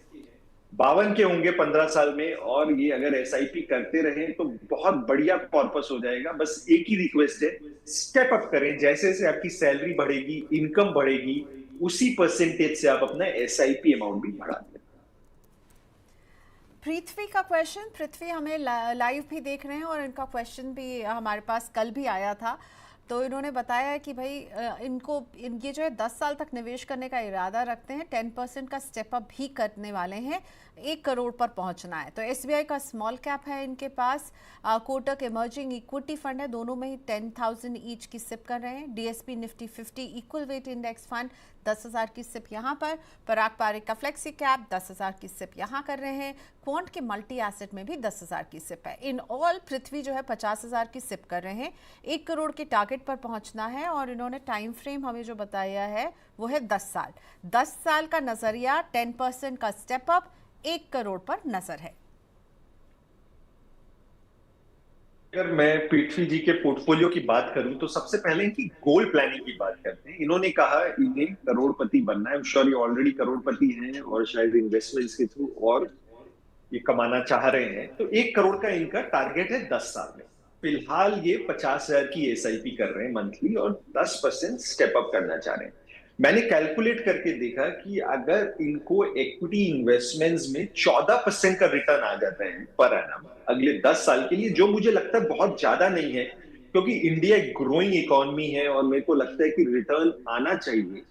B: 52 के होंगे 15 साल में, और ये अगर एसआईपी करते रहे तो बहुत बढ़िया कॉर्पस हो जाएगा। बस एक ही रिक्वेस्ट है, स्टेप अप करें। जैसे जैसे आपकी सैलरी बढ़ेगी, इनकम बढ़ेगी, उसी परसेंटेज से आप अपना एसआईपी अमाउंट भी बढ़ा दें।
A: पृथ्वी का क्वेश्चन, पृथ्वी हमें लाइव भी देख रहे हैं और इनका क्वेश्चन भी हमारे पास कल भी आया था। तो इन्होंने बताया कि भाई ये जो है 10 साल तक निवेश करने का इरादा रखते हैं, 10% का स्टेप अप भी करने वाले हैं, 1 करोड़ पर पहुंचना है। तो एसबीआई का स्मॉल कैप है इनके पास, कोटक इमर्जिंग इक्विटी फंड है, दोनों में ही 10,000 ईच की सिप कर रहे हैं। DSP Nifty 50 equal weight index fund 10,000 की सिप यहाँ पर, पराग पारिक का फ्लेक्सी कैप 10,000 की सिप यहाँ कर रहे हैं, क्वांट के मल्टी एसेट में भी 10,000 की सिप है। इन ऑल पृथ्वी जो है 50,000 की सिप कर रहे हैं। 1 करोड़ के टारगेट पर पहुंचना है और इन्होंने टाइम फ्रेम हमें जो बताया है वो है 10 साल। 10 साल का नजरिया, 10% का स्टेप अप, 1 करोड़ पर नजर है।
B: अगर मैं पृथ्वी जी के पोर्टफोलियो की बात करूं तो सबसे पहले इनकी गोल प्लानिंग की बात करते हैं। इन्होंने कहा इन्हें करोड़पति बनना है। श्योर ये ऑलरेडी करोड़पति हैं और शायद इन्वेस्टमेंट्स के थ्रू और ये कमाना चाह रहे हैं। तो 1 करोड़ का इनका टारगेट है 10 साल में। फिलहाल ये 50,000 की एसआईपी कर रहे हैं मंथली और 10% स्टेप अप करना चाह रहे हैं। मैंने कैलकुलेट करके देखा कि अगर इनको इक्विटी इन्वेस्टमेंट्स में 14% का रिटर्न आ जाता है पर एनम अगले 10 साल के लिए, जो मुझे लगता है बहुत ज्यादा नहीं है क्योंकि इंडिया एक ग्रोइंग इकोनॉमी है और मेरे को लगता है कि रिटर्न आना चाहिए,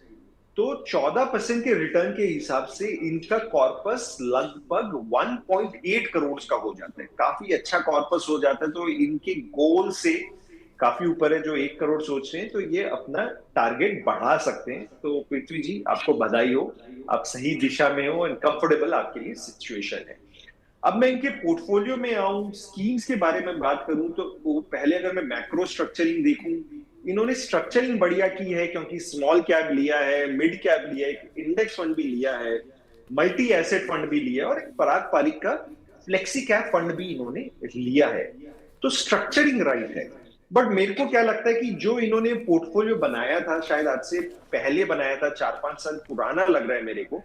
B: तो 14% के रिटर्न के हिसाब से इनका कॉर्पस लगभग 1.8 करोड़ का हो जाता है। काफी अच्छा कॉर्पस हो जाता है, तो इनके गोल से काफी ऊपर है। जो 1 करोड़ सोच रहे हैं तो ये अपना टारगेट बढ़ा सकते हैं। तो पृथ्वी जी आपको बधाई हो, आप सही दिशा में हो एंड कंफर्टेबल आपके लिए सिचुएशन है। अब मैं इनके पोर्टफोलियो में आऊं, स्कीम्स के बारे में बात करूं तो पहले अगर मैं मैक्रो स्ट्रक्चरिंग देखूं, इन्होंने स्ट्रक्चरिंग बढ़िया की है क्योंकि स्मॉल कैप लिया है, मिड कैप लिया है, इंडेक्स फंड भी लिया है, मल्टी एसेट फंड भी लिया है और एक पराग पारिक का फ्लेक्सी कैप फंड भी इन्होंने लिया है। तो स्ट्रक्चरिंग राइट है। बट मेरे को क्या लगता है कि जो इन्होंने पोर्टफोलियो बनाया था, शायद आज से पहले बनाया था, 4-5 साल पुराना लग रहा है मेरे को,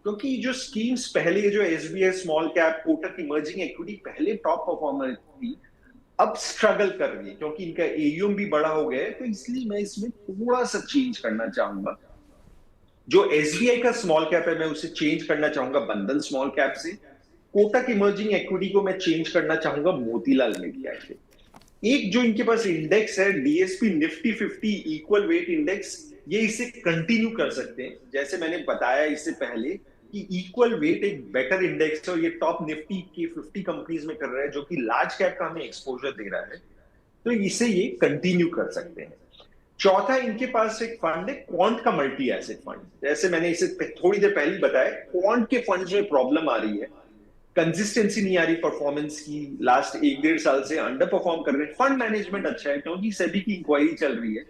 B: क्योंकि जो स्कीम्स पहले जो SBI small cap, Kotak emerging equity पहले टॉप परफॉर्मर थी, अब स्ट्रगल कर रही है क्योंकि इनका एयूएम भी बड़ा हो गया है। तो इसलिए मैं इसमें थोड़ा सा चेंज करना चाहूंगा। जो एसबीआई का स्मॉल कैप है मैं उसे चेंज करना चाहूंगा बंधन स्मॉल कैप से। कोटक इमर्जिंग इक्विटी को मैं चेंज करना चाहूंगा मोतीलाल मिड कैप से। एक जो इनके पास इंडेक्स है DSP Nifty 50 equal weight index, ये इसे कंटिन्यू कर सकते हैं। जैसे मैंने बताया इससे पहले कि इक्वल वेट एक बेटर इंडेक्स है और ये टॉप निफ्टी की 50 कंपनीज में कर रहा है जो कि लार्ज कैप का हमें एक्सपोजर दे रहा है, तो इसे ये कंटिन्यू कर सकते हैं। चौथा इनके पास एक फंड है क्वांट का मल्टी एसेट फंड। जैसे मैंने इसे थोड़ी देर पहले बताया, क्वांट के फंड्स में प्रॉब्लम आ रही है, कंसिस्टेंसी नहीं आ रही परफॉर्मेंस की, लास्ट 1-1.5 साल से अंडर परफॉर्म कर रहे हैं। फंड मैनेजमेंट अच्छा है क्योंकि सेबी की इंक्वायरी चल रही है,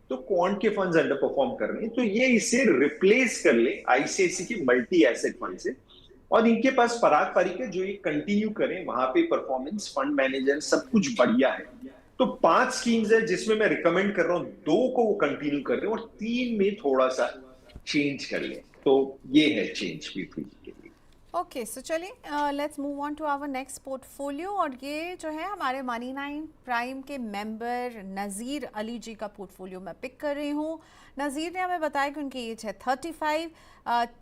B: तो क्वांट के फंड्स अंडर परफॉर्म कर रहे हैं, तो ये इसे रिप्लेस कर ले आईसीआईसी के मल्टी एसेट फंड से। और इनके पास पराग पारिक है जो ये कंटिन्यू करें, वहां पे परफॉर्मेंस, फंड मैनेजर सब कुछ बढ़िया है। तो 5 स्कीम्स है जिसमें मैं रिकमेंड कर रहा हूं 2 को वो कंटिन्यू कर रहे हैं और 3 में थोड़ा सा चेंज कर ले। तो ये है चेंज पीपल के लिए।
A: ओके, सो चलिए let's move on to our next portfolio. और ये जो है हमारे मनी 9 प्राइम के मेंबर नज़ीर अली जी का पोर्टफोलियो मैं पिक कर रही हूँ। नज़ीर ने हमें बताया कि उनकी एज है 35,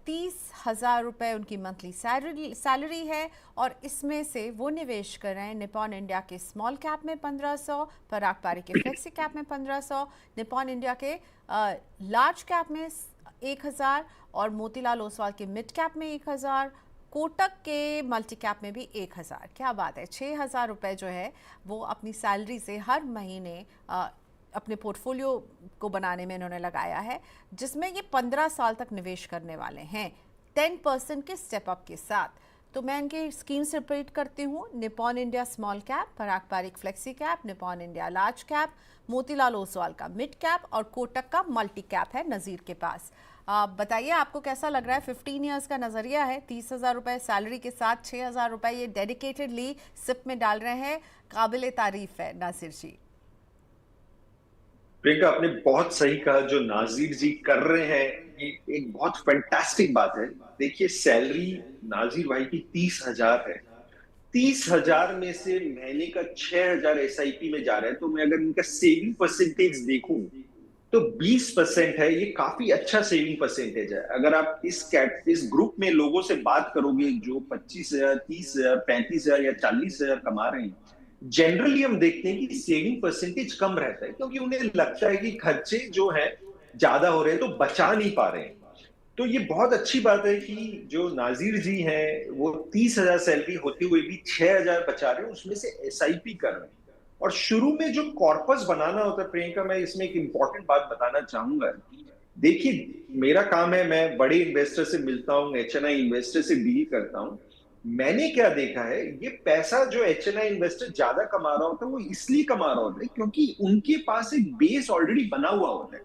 A: 30,000 रुपये उनकी मंथली सैलरी है और इसमें से वो निवेश कर रहे हैं निपॉन इंडिया के स्मॉल कैप में 1500, पराग पारिक के फ्लेक्सी कैप में 1500, निपॉन इंडिया के लार्ज कैप में 1,000 और मोतीलाल ओसवाल के मिड कैप में 1,000, कोटक के मल्टी कैप में भी 1,000। क्या बात है, 6,000 रुपये जो है वो अपनी सैलरी से हर महीने अपने पोर्टफोलियो को बनाने में इन्होंने लगाया है, जिसमें ये 15 साल तक निवेश करने वाले हैं 10% के स्टेप अप के साथ। तो मैं इनके स्कीम्स रिपीट करती हूँ। Nippon India small cap, Parag Parikh flexi cap, Nippon India large cap, Motilal Oswal का मिड कैप और कोटक का मल्टी कैप है नज़ीर के पास। बताइए आपको कैसा लग रहा है? 15 ईयर्स का नज़रिया है, 30,000 रुपये सैलरी के साथ 6,000 रुपये ये डेडिकेटेडली सिप में डाल रहे हैं। काबिल तारीफ है नासिर जी।
B: प्रियंका आपने बहुत सही कहा, जो नाजिर जी कर रहे हैं ये एक बहुत फैंटास्टिक बात है। देखिए सैलरी नाजिर भाई की 30,000 है, 30,000 में से महीने का 6,000 एसआईपी में जा रहा है। तो मैं अगर इनका सेविंग परसेंटेज देखूं तो 20% है। ये काफी अच्छा सेविंग परसेंटेज है। अगर आप इस ग्रुप में लोगों से बात करोगे जो 25,000, 30,000, 35,000 या 40,000 कमा रहे हैं, जनरली हम देखते हैं कि सेविंग परसेंटेज कम रहता है क्योंकि उन्हें लगता है कि खर्चे जो है ज्यादा हो रहे हैं तो बचा नहीं पा रहे हैं। तो ये बहुत अच्छी बात है कि जो नाजिर जी हैं वो 30,000 सैलरी होते हुए भी 6,000 बचा रहे हैं, उसमें से एसआईपी कर रहे हैं। और शुरू में जो कॉर्पस बनाना होता है प्रियंका, मैं इसमें एक इंपॉर्टेंट बात बताना चाहूंगा। देखिए, मेरा काम है, मैं बड़े इन्वेस्टर से मिलता हूँ, एचएनआई इन्वेस्टर से डील करता हूँ। मैंने क्या देखा है, ये पैसा जो एचएनआई इन्वेस्टर ज्यादा कमा रहा होता है वो इसलिए कमा रहा होता है क्योंकि उनके पास एक बेस ऑलरेडी बना हुआ होता है।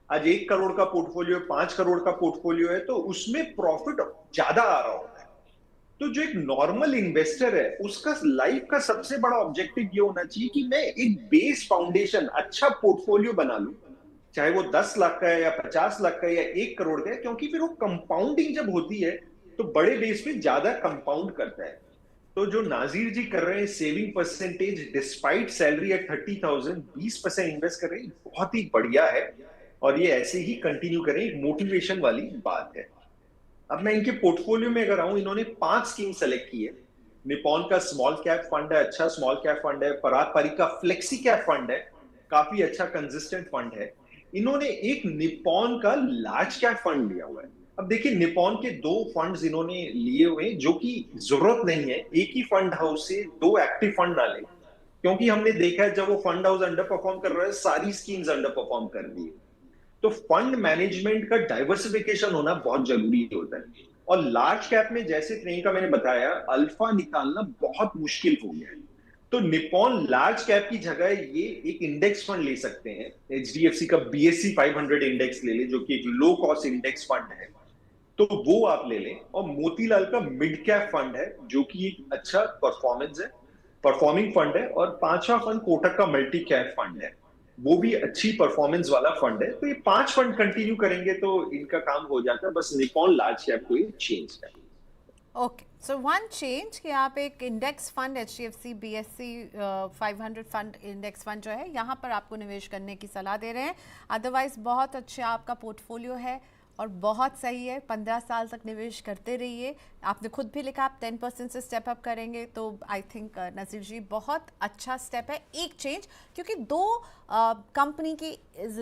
B: आज 1 करोड़ का पोर्टफोलियो, 5 करोड़ का पोर्टफोलियो है, तो उसमें प्रॉफिट ज्यादा आ रहा होता है। तो जो एक नॉर्मल इन्वेस्टर है, उसका लाइफ का सबसे बड़ा ऑब्जेक्टिव ये होना चाहिए कि मैं एक बेस फाउंडेशन, अच्छा पोर्टफोलियो बना लूं, चाहे वो 10 लाख का है या 50 लाख का है या 1 करोड़ का है, क्योंकि फिर वो कंपाउंडिंग जब होती है तो बड़े बेस पे ज्यादा कंपाउंड करता है। तो जो नाजीर जी कर रहे हैं, saving percentage despite salary at 30,000 20% invest कर रहे हैं, बहुत ही बढ़िया है। और ये ऐसे ही कंटिन्यू करें, एक मोटिवेशन वाली बात है। अब मैं इनके पोर्टफोलियो में अगर आऊं, इन्होंने 5 स्कीम सेलेक्ट की है। निपॉन का स्मॉल कैप फंड है, अच्छा स्मॉल कैप फंड है। पराग पारी का फ्लेक्सी कैप फंड है, काफी अच्छा कंसिस्टेंट फंड है। इन्होंने एक निपॉन का लार्ज कैप फंड लिया हुआ है। अब देखिए, निपॉन के 2 फंड्स इन्होंने लिए हुए जो कि जरूरत नहीं है एक ही फंड हाउस से 2 एक्टिव फंड ना ले, क्योंकि हमने देखा है जब वो फंड हाउस अंडर परफॉर्म कर रहा है, सारी स्कीम्स अंडर परफॉर्म कर रही है। तो फंड मैनेजमेंट का डाइवर्सिफिकेशन होना बहुत जरूरी होता है। और लार्ज कैप में, जैसे प्रियंका मैंने बताया, अल्फा निकालना बहुत मुश्किल हो गया है। तो निपॉन लार्ज कैप की जगह ये एक इंडेक्स फंड ले सकते हैं। एचडीएफसी का बीएससी 500 इंडेक्स ले ले, जो कि एक लो कॉस्ट इंडेक्स फंड है, तो वो आप ले लें। और मोतीलाल का मिड कैप फंड है, जो कि एक अच्छा परफॉर्मेंस है, परफॉर्मिंग फंड है। और 5वां फंड कोटक का मल्टी कैप फंड है, वो भी अच्छी परफॉर्मेंस वाला फंड है। तो ये 5 फंड कंटिन्यू करेंगे तो इनका काम हो जाता है। बस निपॉन लार्ज कैप को ये चेंज करें।
A: ओके, सो वन चेंज कि आप एक index fund HDFC BSC 500 fund, index fund जो है यहाँ पर आपको निवेश करने की सलाह दे रहे हैं। अदरवाइज बहुत अच्छा आपका पोर्टफोलियो है और बहुत सही है, 15 साल तक निवेश करते रहिए। आपने खुद भी लिखा आप 10% से स्टेप अप करेंगे, तो आई थिंक नज़ीर जी बहुत अच्छा स्टेप है। एक चेंज, क्योंकि 2 कंपनी की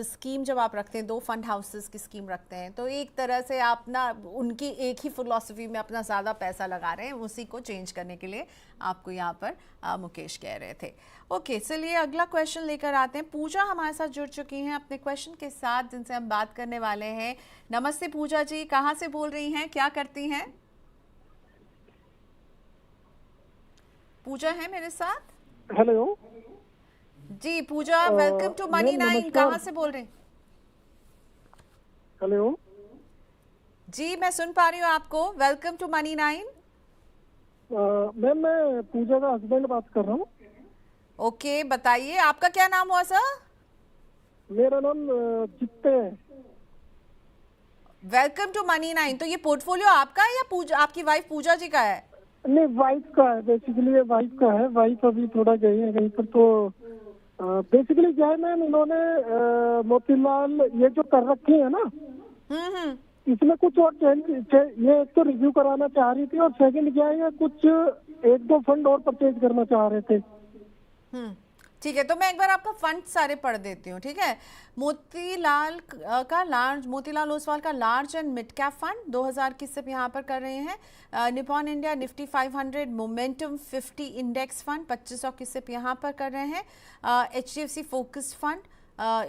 A: स्कीम जब आप रखते हैं, 2 फंड हाउसेस की स्कीम रखते हैं, तो एक तरह से आप ना उनकी एक ही फिलॉसफी में अपना ज़्यादा पैसा लगा रहे हैं। उसी को चेंज करने के लिए आपको यहाँ पर मुकेश कह रहे थे। ओके, चलिए अगला क्वेश्चन लेकर आते हैं। पूजा हमारे साथ जुड़ चुकी हैं अपने क्वेश्चन के साथ, जिनसे हम बात करने वाले हैं। नमस्ते पूजा जी, कहाँ से बोल रही हैं, क्या करती हैं? पूजा है मेरे साथ?
C: Hello
A: ji Puja, welcome to money 9। कहाँ से बोल रहे हैं?
C: हेलो
A: जी मैं सुन पा रही हूँ आपको, वेलकम टू मनी 9।
C: मैम, मैं पूजा का हस्बैंड बात कर रहा हूँ।
A: ओके, बताइए आपका क्या नाम हुआ सर?
C: मेरा नाम चित्ते है।
A: Welcome to money 9। तो ये पोर्टफोलियो आपका है या पूजा, आपकी वाइफ पूजा जी का है?
C: नहीं, वाइफ का है बेसिकली, ये वाइफ का है। वाइफ अभी थोड़ा गई है कहीं पर, तो बेसिकली क्या है मैम, इन्होंने मोतीलाल ये जो कर रखी है ना, इसमें कुछ और ये एक तो रिव्यू कराना चाह रही थी, और सेकंड क्या है, ये कुछ 1-2 फंड और परचेज करना चाह रहे थे।
A: ठीक है, तो मैं एक बार आपका फंड सारे पढ़ देती हूँ, ठीक है। मोतीलाल का लार्ज, मोतीलाल ओसवाल का large and mid cap fund 2000 की सिप यहाँ पर कर रहे हैं। Nippon India Nifty 500 momentum 50 index fund 2500 की सिप यहाँ पर कर रहे हैं। HDFC फोकस फंड,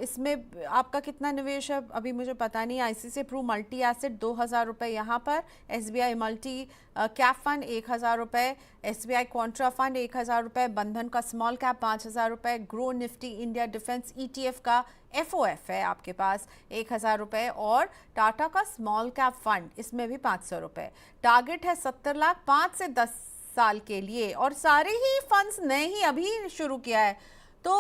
A: इसमें आपका कितना निवेश है अभी मुझे पता नहीं। ICICI प्रू मल्टी एसेट 2000 रुपये यहाँ पर। SBI मल्टी कैप फंड 1000 रुपये। SBI क्वांट्रा फंड 1000 रुपये। बंधन का स्मॉल कैप 5000 रुपये। Grow Nifty India defence ETF का FOF है आपके पास 1000 रुपये। और टाटा का स्मॉल कैप फंड, इसमें भी 500 रुपये। टारगेट है 70 लाख 5 से 10 साल के लिए, और सारे ही फंड्स नए ही अभी शुरू किया है। तो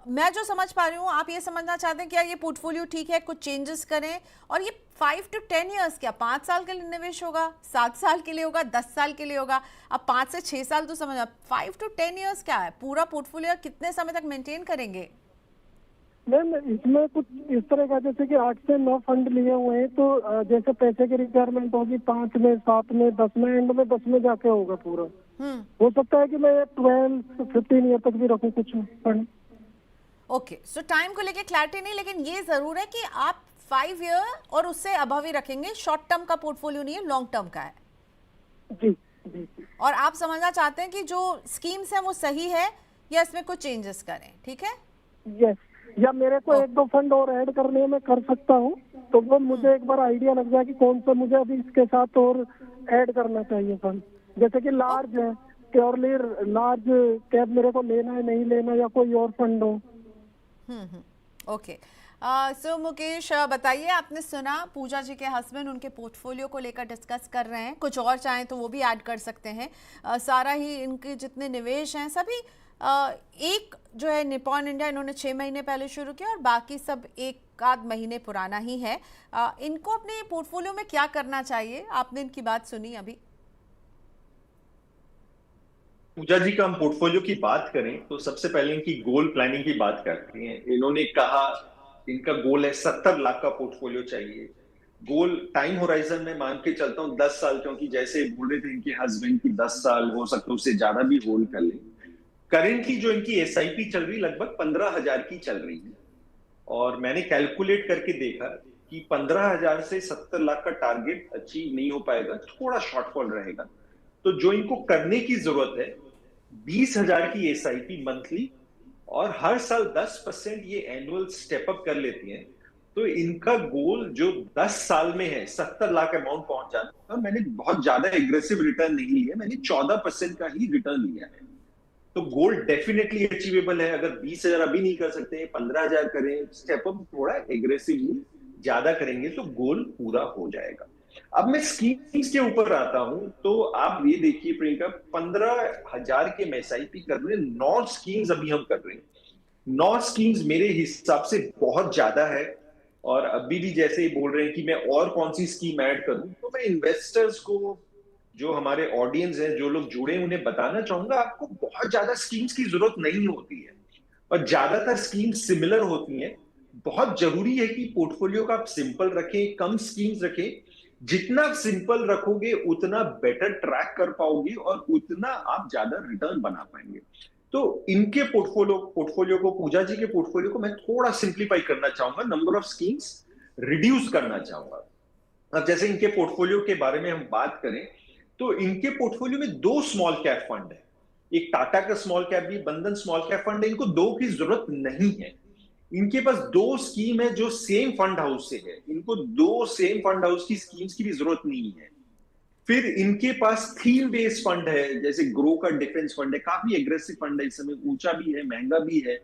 A: मैं जो समझ पा रही हूँ, आप ये समझना चाहते हैं क्या ये पोर्टफोलियो ठीक है, कुछ चेंजेस करें? और ये 5 to 10 ईयर्स, क्या 5 साल के लिए निवेश होगा, 7 साल के लिए होगा, 10 साल के लिए होगा? अब 5 से 6 साल तो समझ, 5 to 10 ईयर्स क्या है? पूरा पोर्टफोलियो कितने समय तक मेंटेन करेंगे?
C: मैम, इसमें कुछ इस तरह का, जैसे कि 8 से 9 फंड लिए हुए हैं, तो जैसे पैसे की रिक्वायरमेंट होगी 5 में, 7 में, 10 में, एंड में 10 में जाके होगा पूरा। हो सकता है कि मैं 12-15 ईयर तक भी रखूं कुछ फंड।
A: ओके, सो टाइम को लेके क्लैरिटी नहीं, लेकिन ये जरूर है कि आप 5 ईयर और उससे अबव ही रखेंगे। शॉर्ट टर्म का पोर्टफोलियो नहीं है, लॉन्ग टर्म का है।
C: जी जी।
A: और आप समझना चाहते हैं कि जो स्कीम्स हैं वो सही है या इसमें कुछ चेंजेस करें, ठीक है?
C: यस या मेरे को एक दो फंड और ऐड करने में कर सकता हूँ, तो वो मुझे एक बार आइडिया लग जाए कि कौन सा मुझे अभी इसके साथ और ऐड करना चाहिए फंड। जैसे कि लार्ज है, प्योरली लार्ज कैप मेरे को लेना है नहीं लेना, या कोई और फंड हो।
A: ओके। सो मुकेश, बताइए, आपने सुना पूजा जी के हस्बैंड उनके पोर्टफोलियो को लेकर डिस्कस कर रहे हैं, कुछ और चाहें तो वो भी ऐड कर सकते हैं। सारा ही इनके जितने निवेश हैं सभी एक जो है निपॉन इंडिया इन्होंने 6 महीने पहले शुरू किया और बाकी सब एक आध महीने पुराना ही है। इनको अपने पोर्टफोलियो में क्या करना चाहिए? आपने इनकी बात सुनी अभी।
B: पूजा जी का हम पोर्टफोलियो की बात करें तो सबसे पहले इनकी गोल प्लानिंग की बात करते हैं। इन्होंने कहा इनका गोल है 70 लाख का पोर्टफोलियो चाहिए। गोल टाइम होराइजन में मान के चलता हूँ 10 साल, क्योंकि जैसे बोल रहे थे इनके हस्बैंड की 10 साल हो सकता है, उससे ज्यादा भी होल्ड कर लें। करेंटली जो इनकी एसआईपी चल रही लगभग 15,000 की चल रही है, और मैंने कैलकुलेट करके देखा कि 15,000 से 70 लाख का टारगेट अचीव नहीं हो पाएगा, थोड़ा शॉर्टफॉल रहेगा। तो जो इनको करने की जरूरत है 20,000 की एसआईपी मंथली, और हर साल 10% ये एनुअल स्टेप अप कर लेती हैं, तो इनका गोल जो 10 साल में है 70 लाख अमाउंट पहुंच जाता है। और मैंने बहुत ज्यादा एग्रेसिव रिटर्न नहीं लिया, मैंने 14% का ही रिटर्न लिया है। तो गोल डेफिनेटली अचीवेबल है। अगर 20,000 अभी नहीं कर सकते, 15,000 करें, स्टेप अप थोड़ा एग्रेसिवली ज्यादा करेंगे तो गोल पूरा हो जाएगा। अब मैं स्कीम्स के ऊपर आता हूं, तो आप ये देखिए प्रियंका, 15,000 के एसआईपी कर रहे हैं, 9 स्कीम्स अभी हम कर रहे हैं। 9 स्कीम्स मेरे हिसाब से बहुत ज्यादा है। और अभी भी जैसे ही बोल रहे हैं कि मैं और कौन सी स्कीम ऐड करूं, तो मैं इन्वेस्टर्स को, जो हमारे ऑडियंस हैं, जो लोग जुड़े, उन्हें बताना चाहूंगा आपको बहुत ज्यादा स्कीम्स की जरूरत नहीं होती है, और ज्यादातर स्कीम्स सिमिलर होती हैं। बहुत जरूरी है कि पोर्टफोलियो का आप सिंपल रखें, कम स्कीम्स रखें। जितना सिंपल रखोगे उतना बेटर ट्रैक कर पाओगे और उतना आप ज्यादा रिटर्न बना पाएंगे। तो इनके पोर्टफोलियो को, पूजा जी के पोर्टफोलियो को मैं थोड़ा सिंप्लीफाई करना चाहूंगा, नंबर ऑफ स्कीम्स रिड्यूस करना चाहूंगा। अब जैसे इनके पोर्टफोलियो के बारे में हम बात करें, तो इनके पोर्टफोलियो में 2 स्मॉल कैप फंड है। एक टाटा का स्मॉल कैप भी, बंधन स्मॉल कैप फंड है। इनको 2 की जरूरत नहीं है। इनके पास 2 स्कीम है जो सेम फंड हाउस से है, इनको 2 सेम फंड हाउस की स्कीम्स की भी जरूरत नहीं है। फिर इनके पास थीम बेस्ड फंड है, जैसे ग्रो का डिफेंस फंड है, काफी एग्रेसिव फंड है, इस समय ऊंचा भी है, महंगा भी है।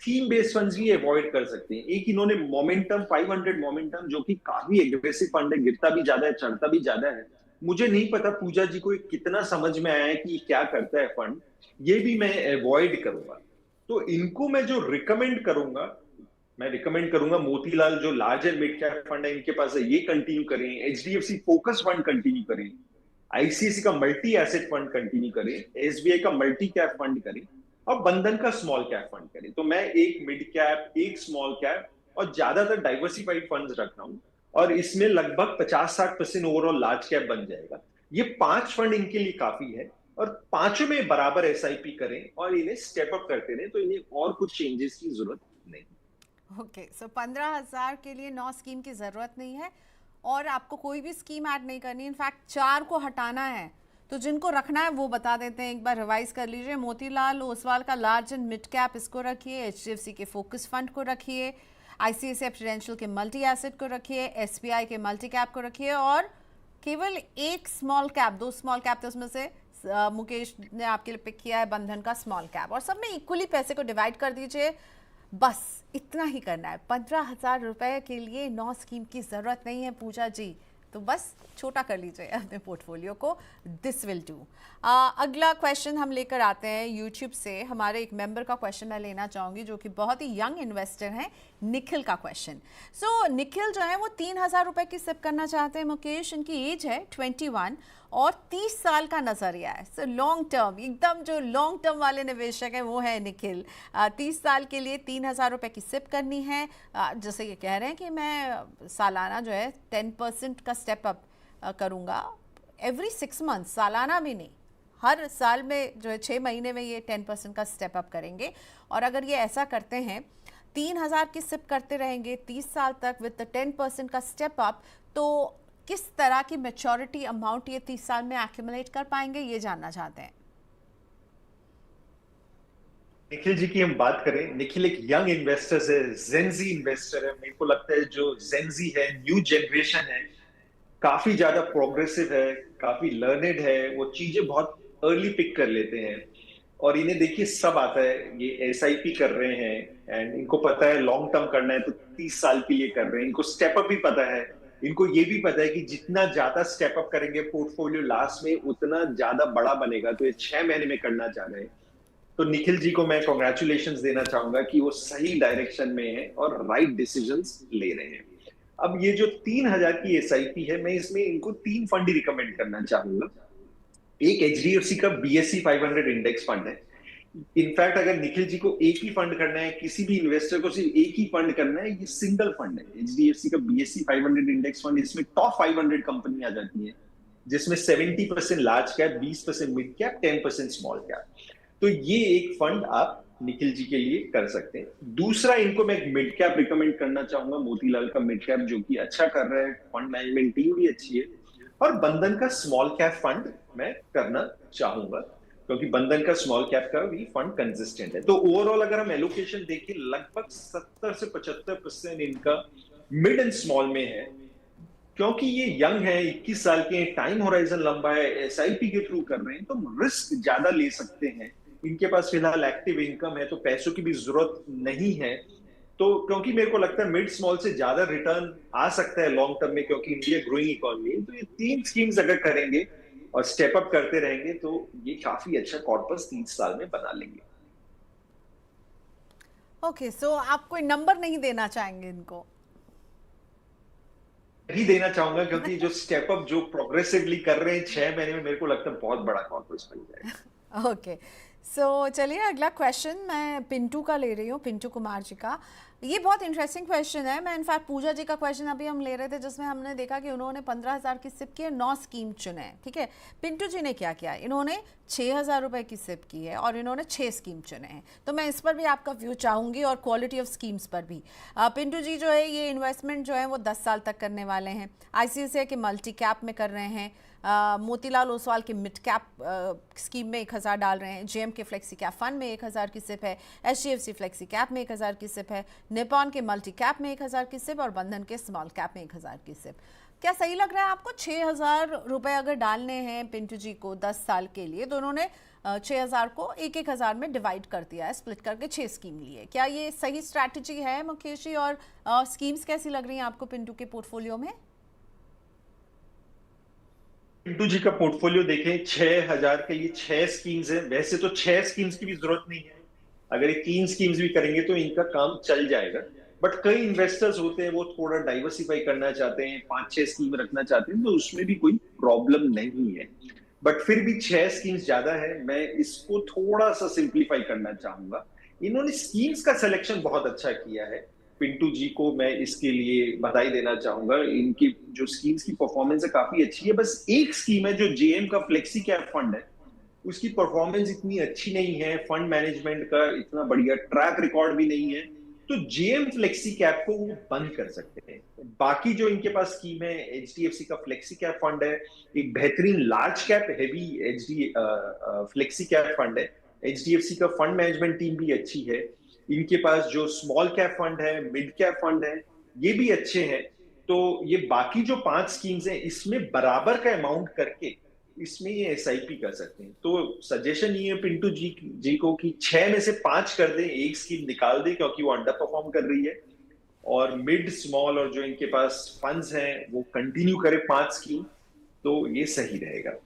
B: थीम बेस्ड फंड्स भी अवॉइड कर सकते हैं। एक इन्होंने मोमेंटम 500 मोमेंटम, जो कि काफी एग्रेसिव फंड है, गिरता भी ज्यादा है, चढ़ता भी ज्यादा है। मुझे नहीं पता पूजा जी को कितना समझ में आया है कि क्या करता है फंड, ये भी मैं अवॉइड करूंगा। तो इनको मैं जो रिकमेंड करूंगा, मैं रिकमेंड करूंगा मोतीलाल जो large and mid cap fund है इनके पास है, ये कंटिन्यू करें। एचडीएफसी फोकस फंड कंटिन्यू करें, आईसीआईसी का मल्टी एसेट फंड कंटिन्यू करें, एसबीआई का मल्टी कैप फंड करें, और बंधन का स्मॉल कैप फंड करें। तो मैं एक मिड कैप, एक स्मॉल कैप और ज्यादातर डाइवर्सिफाइड फंड्स रख रहा हूं, और इसमें लगभग 50-60% ओवरऑल लार्ज कैप बन जाएगा। ये 5 फंड इनके लिए काफी है, और पांचों में बराबर एसआईपी करें और इन्हें स्टेप अप करते रहें, तो इन्हें और कुछ चेंजेस की जरूरत नहीं।
A: ओके, सो 15,000 के लिए 9 स्कीम की ज़रूरत नहीं है, और आपको कोई भी स्कीम ऐड नहीं करनी। इनफैक्ट 4 को हटाना है, तो जिनको रखना है वो बता देते हैं, एक बार रिवाइज कर लीजिए। मोतीलाल ओसवाल का लार्ज एंड मिड कैप इसको रखिए, एचडीएफसी के फोकस फंड को रखिए, आईसीआईसीआई प्रूडेंशियल के मल्टी एसेट को रखिए, एसबीआई के मल्टी कैप को रखिए, और केवल एक स्मॉल कैप, 2 स्मॉल कैप थे उसमें से मुकेश ने आपके लिए पिक किया है बंधन का स्मॉल कैप, और सब में इक्वली पैसे को डिवाइड कर दीजिए। बस इतना ही करना है। 15,000 रुपए के लिए 9 स्कीम की ज़रूरत नहीं है पूजा जी, तो बस छोटा कर लीजिए अपने पोर्टफोलियो को। This will do. अगला क्वेश्चन हम लेकर आते हैं यूट्यूब से। हमारे एक मेंबर का क्वेश्चन मैं लेना चाहूँगी, जो कि बहुत ही यंग इन्वेस्टर हैं, निखिल का क्वेश्चन। सो निखिल जो है वो 3,000 रुपये की सिप करना चाहते हैं। मुकेश, इनकी एज है 21 और 30 साल का नज़रिया है। सो लॉन्ग टर्म, एकदम जो लॉन्ग टर्म वाले निवेशक हैं वो है निखिल। 30 साल के लिए 3,000 रुपये की सिप करनी है। जैसे ये कह रहे हैं कि मैं सालाना जो है 10% का स्टेप अप करूँगा एवरी 6 मंथ, सालाना भी नहीं, हर साल में जो है 6 महीने में ये 10% का स्टेप अप करेंगे। और अगर ये ऐसा करते हैं, 3,000 की सिप करते रहेंगे 30 साल तक विद 10% का स्टेप अप, तो किस तरह की मैच्योरिटी अमाउंट ये 30 साल में एक्यूमुलेट कर पाएंगे, ये जानना चाहते हैं।
B: निखिल जी की हम बात करें, निखिल एक यंग इन्वेस्टर है, जेनजी इन्वेस्टर है। मेरे को लगता है जो जेनजी है, न्यू जनरेशन है, काफी ज्यादा प्रोग्रेसिव है, काफी लर्नेड है, वो चीजें बहुत अर्ली पिक कर लेते हैं। और इन्हें देखिए सब आता है, ये एसआईपी कर रहे हैं एंड इनको पता है लॉन्ग टर्म करना है तो 30 साल के लिए कर रहे हैं। इनको स्टेप अप भी पता है, इनको ये भी पता है कि जितना ज्यादा स्टेप अप करेंगे पोर्टफोलियो लास्ट में उतना ज्यादा बड़ा बनेगा, तो ये 6 महीने में करना चाह रहे हैं। तो निखिल जी को मैं कॉन्ग्रेचुलेशन देना चाहूंगा कि वो सही डायरेक्शन में है और राइट डिसीजंस ले रहे हैं। अब ये जो 3,000 की एसआईपी है, मैं इसमें इनको 3 फंड ही रिकमेंड करना चाहूंगा। एक एचडीएफसी का बीएससी 500 इंडेक्स फंड है। इनफैक्ट अगर निखिल जी को एक ही फंड करना है, किसी भी इन्वेस्टर को सिर्फ एक ही फंड करना है, ये सिंगल फंड है एचडीएफसी का बीएससी 500 इंडेक्स फंड। इसमें टॉप 500 कंपनी आ जाती है, जिसमें 70% large cap, 20% mid cap, 10% small cap. तो ये एक फंड आप निखिल जी के लिए कर सकते हैं। दूसरा, इनको मैं एक मिड कैप रिकमेंड करना चाहूंगा, मोतीलाल का मिड कैप, जो कि अच्छा कर रहा है, फंड मैनेजमेंट टीम भी अच्छी है। और बंधन का स्मॉल कैप फंड मैं करना चाहूंगा, क्योंकि बंधन का स्मॉल कैप का भी फंड कंसिस्टेंट है। तो ओवरऑल अगर हम एलोकेशन देखें, लगभग 70 से 75% इनका मिड एंड स्मॉल में है। क्योंकि ये यंग है, 21 साल के, टाइम होराइजन लंबा है, एसआईपी के थ्रू कर रहे हैं, तो रिस्क ज्यादा ले सकते हैं। इनके पास फिलहाल एक्टिव इनकम है, तो पैसों की भी जरूरत नहीं है। तो क्योंकि मेरे को लगता है मिड स्मॉल से ज्यादा रिटर्न आ सकता है लॉन्ग टर्म में, क्योंकि इंडिया ग्रोइंग इकोनॉमी है। तो ये 3 स्कीम्स अगर करेंगे और स्टेप अप करते रहेंगे तो ये काफी अच्छा कॉर्पस 30 साल में बना लेंगे।
A: ओके, सो आप कोई नंबर नहीं देना चाहेंगे इनको?
B: नहीं देना चाहूंगा, क्योंकि जो स्टेप अप जो प्रोग्रेसिवली कर रहे हैं 6 महीने में, मेरे को लगता है बहुत बड़ा कॉर्पस बन जाएगा।
A: ओके, सो चलिए अगला क्वेश्चन मैं पिंटू का ले रही हूँ, पिंटू कुमार जी का। ये बहुत इंटरेस्टिंग क्वेश्चन है। मैं इनफैक्ट पूजा जी का क्वेश्चन अभी हम ले रहे थे, जिसमें हमने देखा कि उन्होंने 15,000 की सिप की है, 9 स्कीम चुने हैं, ठीक है। पिंटू जी ने क्या किया, इन्होंने 6,000 रुपये की सिप की है और इन्होंने 6 स्कीम चुने हैं। तो मैं इस पर भी आपका व्यू चाहूँगी और क्वालिटी ऑफ स्कीम्स पर भी। पिंटू जी जो है ये इन्वेस्टमेंट जो है वो 10 साल तक करने वाले हैं। ICICI के मल्टी कैप में कर रहे हैं, मोतीलाल ओसवाल के मिड कैप स्कीम में 1,000 डाल रहे हैं, जेएम के फ्लेक्सी कैप फंड में 1,000 की सिप है, HDFC फ्लेक्सी कैप में 1,000 की सिप है, निपॉन के मल्टी कैप में 1,000 की सिप और बंधन के स्मॉल कैप में 1,000 की सिप। क्या सही लग रहा है आपको? 6,000 रुपये अगर डालने हैं पिंटू जी को 10 साल के लिए, तो उन्होंने 6,000 को 1,000 में डिवाइड कर दिया है, स्प्लिट करके 6 स्कीम लिए। क्या ये सही स्ट्रैटेजी है मुकेश जी? और स्कीम्स कैसी लग रही हैं आपको पिंटू के पोर्टफोलियो में?
B: पिंटू जी का पोर्टफोलियो देखें, 6,000 के लिए 6 स्कीम्स हैं। वैसे तो 6 स्कीम्स की भी जरूरत नहीं है, अगर ये 3 स्कीम्स भी करेंगे तो इनका काम चल जाएगा। बट कई इन्वेस्टर्स होते हैं वो थोड़ा डाइवर्सिफाई करना चाहते हैं, 5-6 स्कीम रखना चाहते हैं, तो उसमें भी कोई प्रॉब्लम नहीं है। बट फिर भी 6 स्कीम्स ज्यादा है, मैं इसको थोड़ा सा सिंप्लीफाई करना चाहूंगा। इन्होंने स्कीम्स का सिलेक्शन बहुत अच्छा किया है, पिंटू जी को मैं इसके लिए बधाई देना चाहूंगा। इनकी जो स्कीम्स की परफॉर्मेंस है काफी अच्छी है। बस एक स्कीम है जो जेएम का फ्लेक्सी कैप फंड है, उसकी परफॉर्मेंस इतनी अच्छी नहीं है, फंड मैनेजमेंट का इतना बढ़िया ट्रैक रिकॉर्ड भी नहीं है, तो जेएम फ्लेक्सी कैप को वो बंद कर सकते हैं। बाकी जो इनके पास स्कीम है, एचडीएफसी का फ्लेक्सी कैप फंड है, एक बेहतरीन large cap heavy HD flexi cap fund है, एचडीएफसी का फंड मैनेजमेंट टीम भी अच्छी है। इनके पास जो स्मॉल कैप फंड है, मिड कैप फंड है, ये भी अच्छे हैं। तो ये बाकी जो 5 स्कीम्स हैं, इसमें बराबर का अमाउंट करके इसमें ये एसआईपी कर सकते हैं। तो सजेशन ये है पिंटू जी को कि 6 में से 5 कर दें, एक स्कीम निकाल दें क्योंकि वो अंडर परफॉर्म कर रही है, और मिड स्मॉल और जो इनके पास फंड्स हैं वो कंटिन्यू करें 5 स्कीम, तो ये सही रहेगा।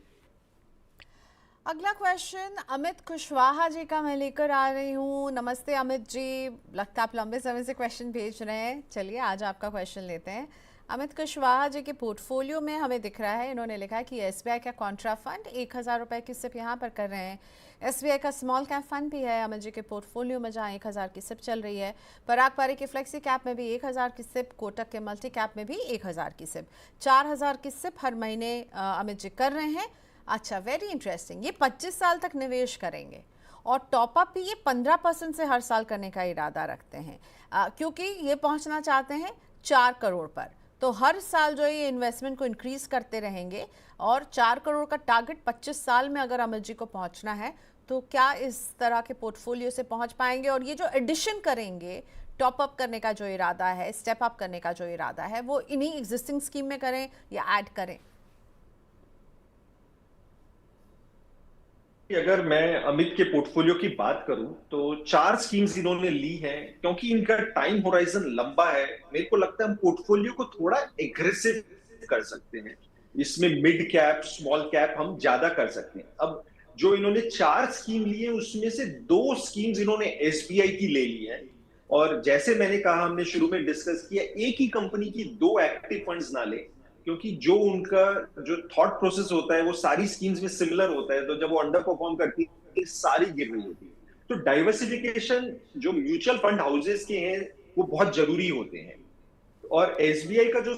A: अगला क्वेश्चन अमित कुशवाहा जी का मैं लेकर आ रही हूँ। नमस्ते अमित जी, लगता है आप लंबे समय से क्वेश्चन भेज रहे हैं। चलिए आज आपका क्वेश्चन लेते हैं। अमित कुशवाहा जी के पोर्टफोलियो में हमें दिख रहा है, इन्होंने लिखा है कि एसबीआई का कॉन्ट्रा फंड 1,000 रुपये की सिप यहाँ पर कर रहे हैं। एसबीआई का स्मॉल कैप फंड भी है अमित जी के पोर्टफोलियो में, जहाँ 1,000 की सिप चल रही है। पराग पारी के फ्लेक्सी कैप में भी 1,000 की सिप, कोटक के मल्टी कैप में भी 1,000 की सिप, 4,000 की सिप हर महीने अमित जी कर रहे हैं। अच्छा, वेरी इंटरेस्टिंग। ये 25 साल तक निवेश करेंगे और टॉपअप भी ये 15% से हर साल करने का इरादा रखते हैं, क्योंकि ये पहुंचना चाहते हैं 4 करोड़ पर। तो हर साल जो ये इन्वेस्टमेंट को इंक्रीज करते रहेंगे और 4 करोड़ का टारगेट 25 साल में अगर अमित जी को पहुंचना है तो क्या इस तरह के पोर्टफोलियो से पहुंच पाएंगे? और ये जो एडिशन करेंगे, टॉप अप करने का जो इरादा है, स्टेप अप करने का जो इरादा है, वो इन्हीं एग्जिस्टिंग स्कीम में करें या ऐड करें?
B: अगर मैं अमित के पोर्टफोलियो की बात करूं तो 4 स्कीम्स इन्होंने ली हैं। क्योंकि इनका टाइम होराइजन लंबा है, मेरे को लगता है हम पोर्टफोलियो को थोड़ा एग्रेसिव कर सकते हैं। इसमें मिड कैप स्मॉल कैप हम ज्यादा कर सकते हैं। अब जो इन्होंने 4 स्कीम ली है उसमें से 2 स्कीम्स इन्होंने एसबीआई की ले ली है। और जैसे मैंने कहा, हमने शुरू में डिस्कस किया, एक ही कंपनी की 2 एक्टिव फंड्स ना ले, क्योंकि जो उनका जो थॉट प्रोसेस होता है वो सारी स्कीम्स में सिमिलर होता है। तो जब वो अंडर परफॉर्म करती है सारी गिर रही होती है। तो डाइवर्सिफिकेशन जो म्यूचुअल फंड हाउसेस के हैं वो बहुत जरूरी होते हैं। और एसबीआई का जो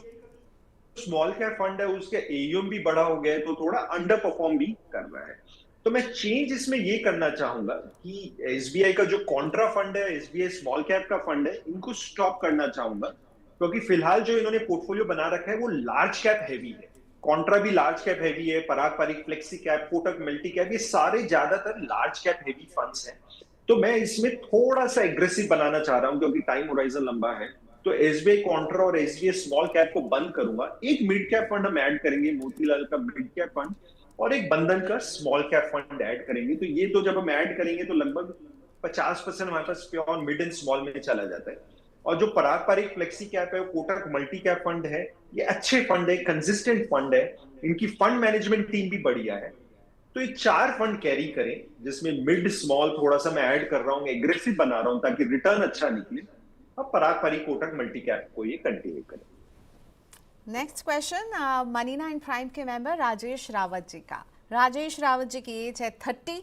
B: स्मॉल कैप फंड है उसका एयूएम भी बड़ा हो गया है, तो थोड़ा अंडर परफॉर्म भी कर रहा है। तो मैं चेंज इसमें ये करना चाहूंगा कि एसबीआई का जो कॉन्ट्रा फंड है, एसबीआई स्मॉल कैप का फंड है, इनको स्टॉप करना चाहूंगा। क्योंकि फिलहाल जो इन्होंने पोर्टफोलियो बना रखा है वो लार्ज कैप हैवी है। कॉन्ट्रा भी लार्ज कैप हैवी है, Parag Parikh flexi cap, Kotak multi cap, ये सारे ज्यादातर लार्ज कैप हैवी फंड्स हैं। तो मैं इसमें थोड़ा सा एग्रेसिव बनाना चाह रहा हूं क्योंकि टाइम होराइजन लंबा है। तो एसबीआई कॉन्ट्रा और एसबीआई स्मॉल कैप को बंद करूंगा। एक मिड कैप फंड हम ऐड करेंगे, मोतीलाल का मिड कैप फंड, और एक बंधन का स्मॉल कैप फंड ऐड करेंगे। तो ये तो जब हम ऐड करेंगे तो लगभग 50% हमारे पास प्योर मिड एंड स्मॉल में चला जाता है। और जो पराग पारिक फ्लेक्सी कैप है, कोटक मल्टी कैप फंड है, ये अच्छे फंड है, कंसिस्टेंट फंड है, इनकी फंड मैनेजमेंट टीम भी बढ़िया है। तो ये 4 फंड कैरी करें, जिसमें मिड स्मॉल थोड़ा सा मैं ऐड कर रहा हूं, एग्रेसिव बना रहा हूं ताकि रिटर्न अच्छा निकले। अब पराग पारिक कोटक मल्टी कैप को ये कंटिन्यू करें।
A: नेक्स्ट क्वेश्चन मनी 9 प्राइम के मेंबर राजेश रावत जी का। राजेश रावत जी की एज है 30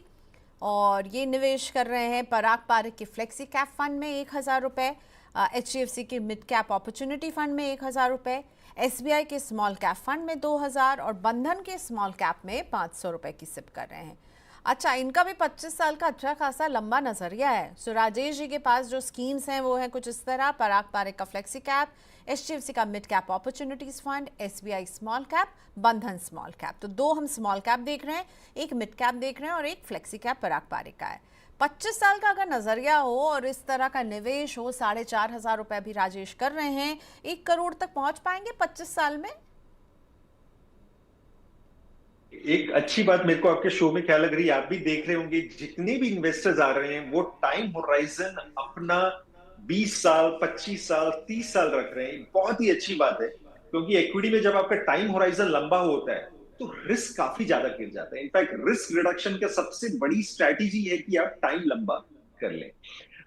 A: और ये निवेश कर रहे हैं पराग पारिक के फ्लेक्सी कैप फंड में 1000 रुपये, एचडीएफसी के मिड कैप अपॉर्चुनिटी फंड में 1000 रुपये, एसबीआई के स्मॉल कैप फंड में 2000 और बंधन के स्मॉल कैप में 500 रुपये की सिप कर रहे हैं। अच्छा, इनका भी 25 साल का अच्छा खासा लंबा नजरिया है। सो राजेश जी के पास जो स्कीम्स हैं वो हैं कुछ इस तरह: पराग पारिक का फ्लेक्सी कैप, एचडीएफसी का mid cap opportunities fund, SBI small cap, बंधन स्मॉल कैप। तो 2 हम स्मॉल कैप देख रहे हैं, एक मिड कैप देख रहे हैं और एक फ्लेक्सी कैप पराग पारिक का है। 25 साल का अगर नजरिया हो और इस तरह का निवेश हो, 4500 रुपए भी राजेश कर रहे हैं, 1 करोड़ तक पहुंच पाएंगे 25 साल में?
B: एक अच्छी बात मेरे को आपके शो में क्या लग रही है, आप भी देख रहे होंगे, जितने भी इन्वेस्टर्स आ रहे हैं वो टाइम होराइजन अपना 20 साल 25 साल 30 साल रख रहे हैं। बहुत ही अच्छी बात है, क्योंकि इक्विटी में जब आपका टाइम होराइजन लंबा होता है तो रिस्क काफी ज्यादा गिर जाता है। इनफैक्ट रिस्क रिडक्शन का सबसे बड़ी स्ट्रैटेजी है कि आप टाइम लंबा कर लें।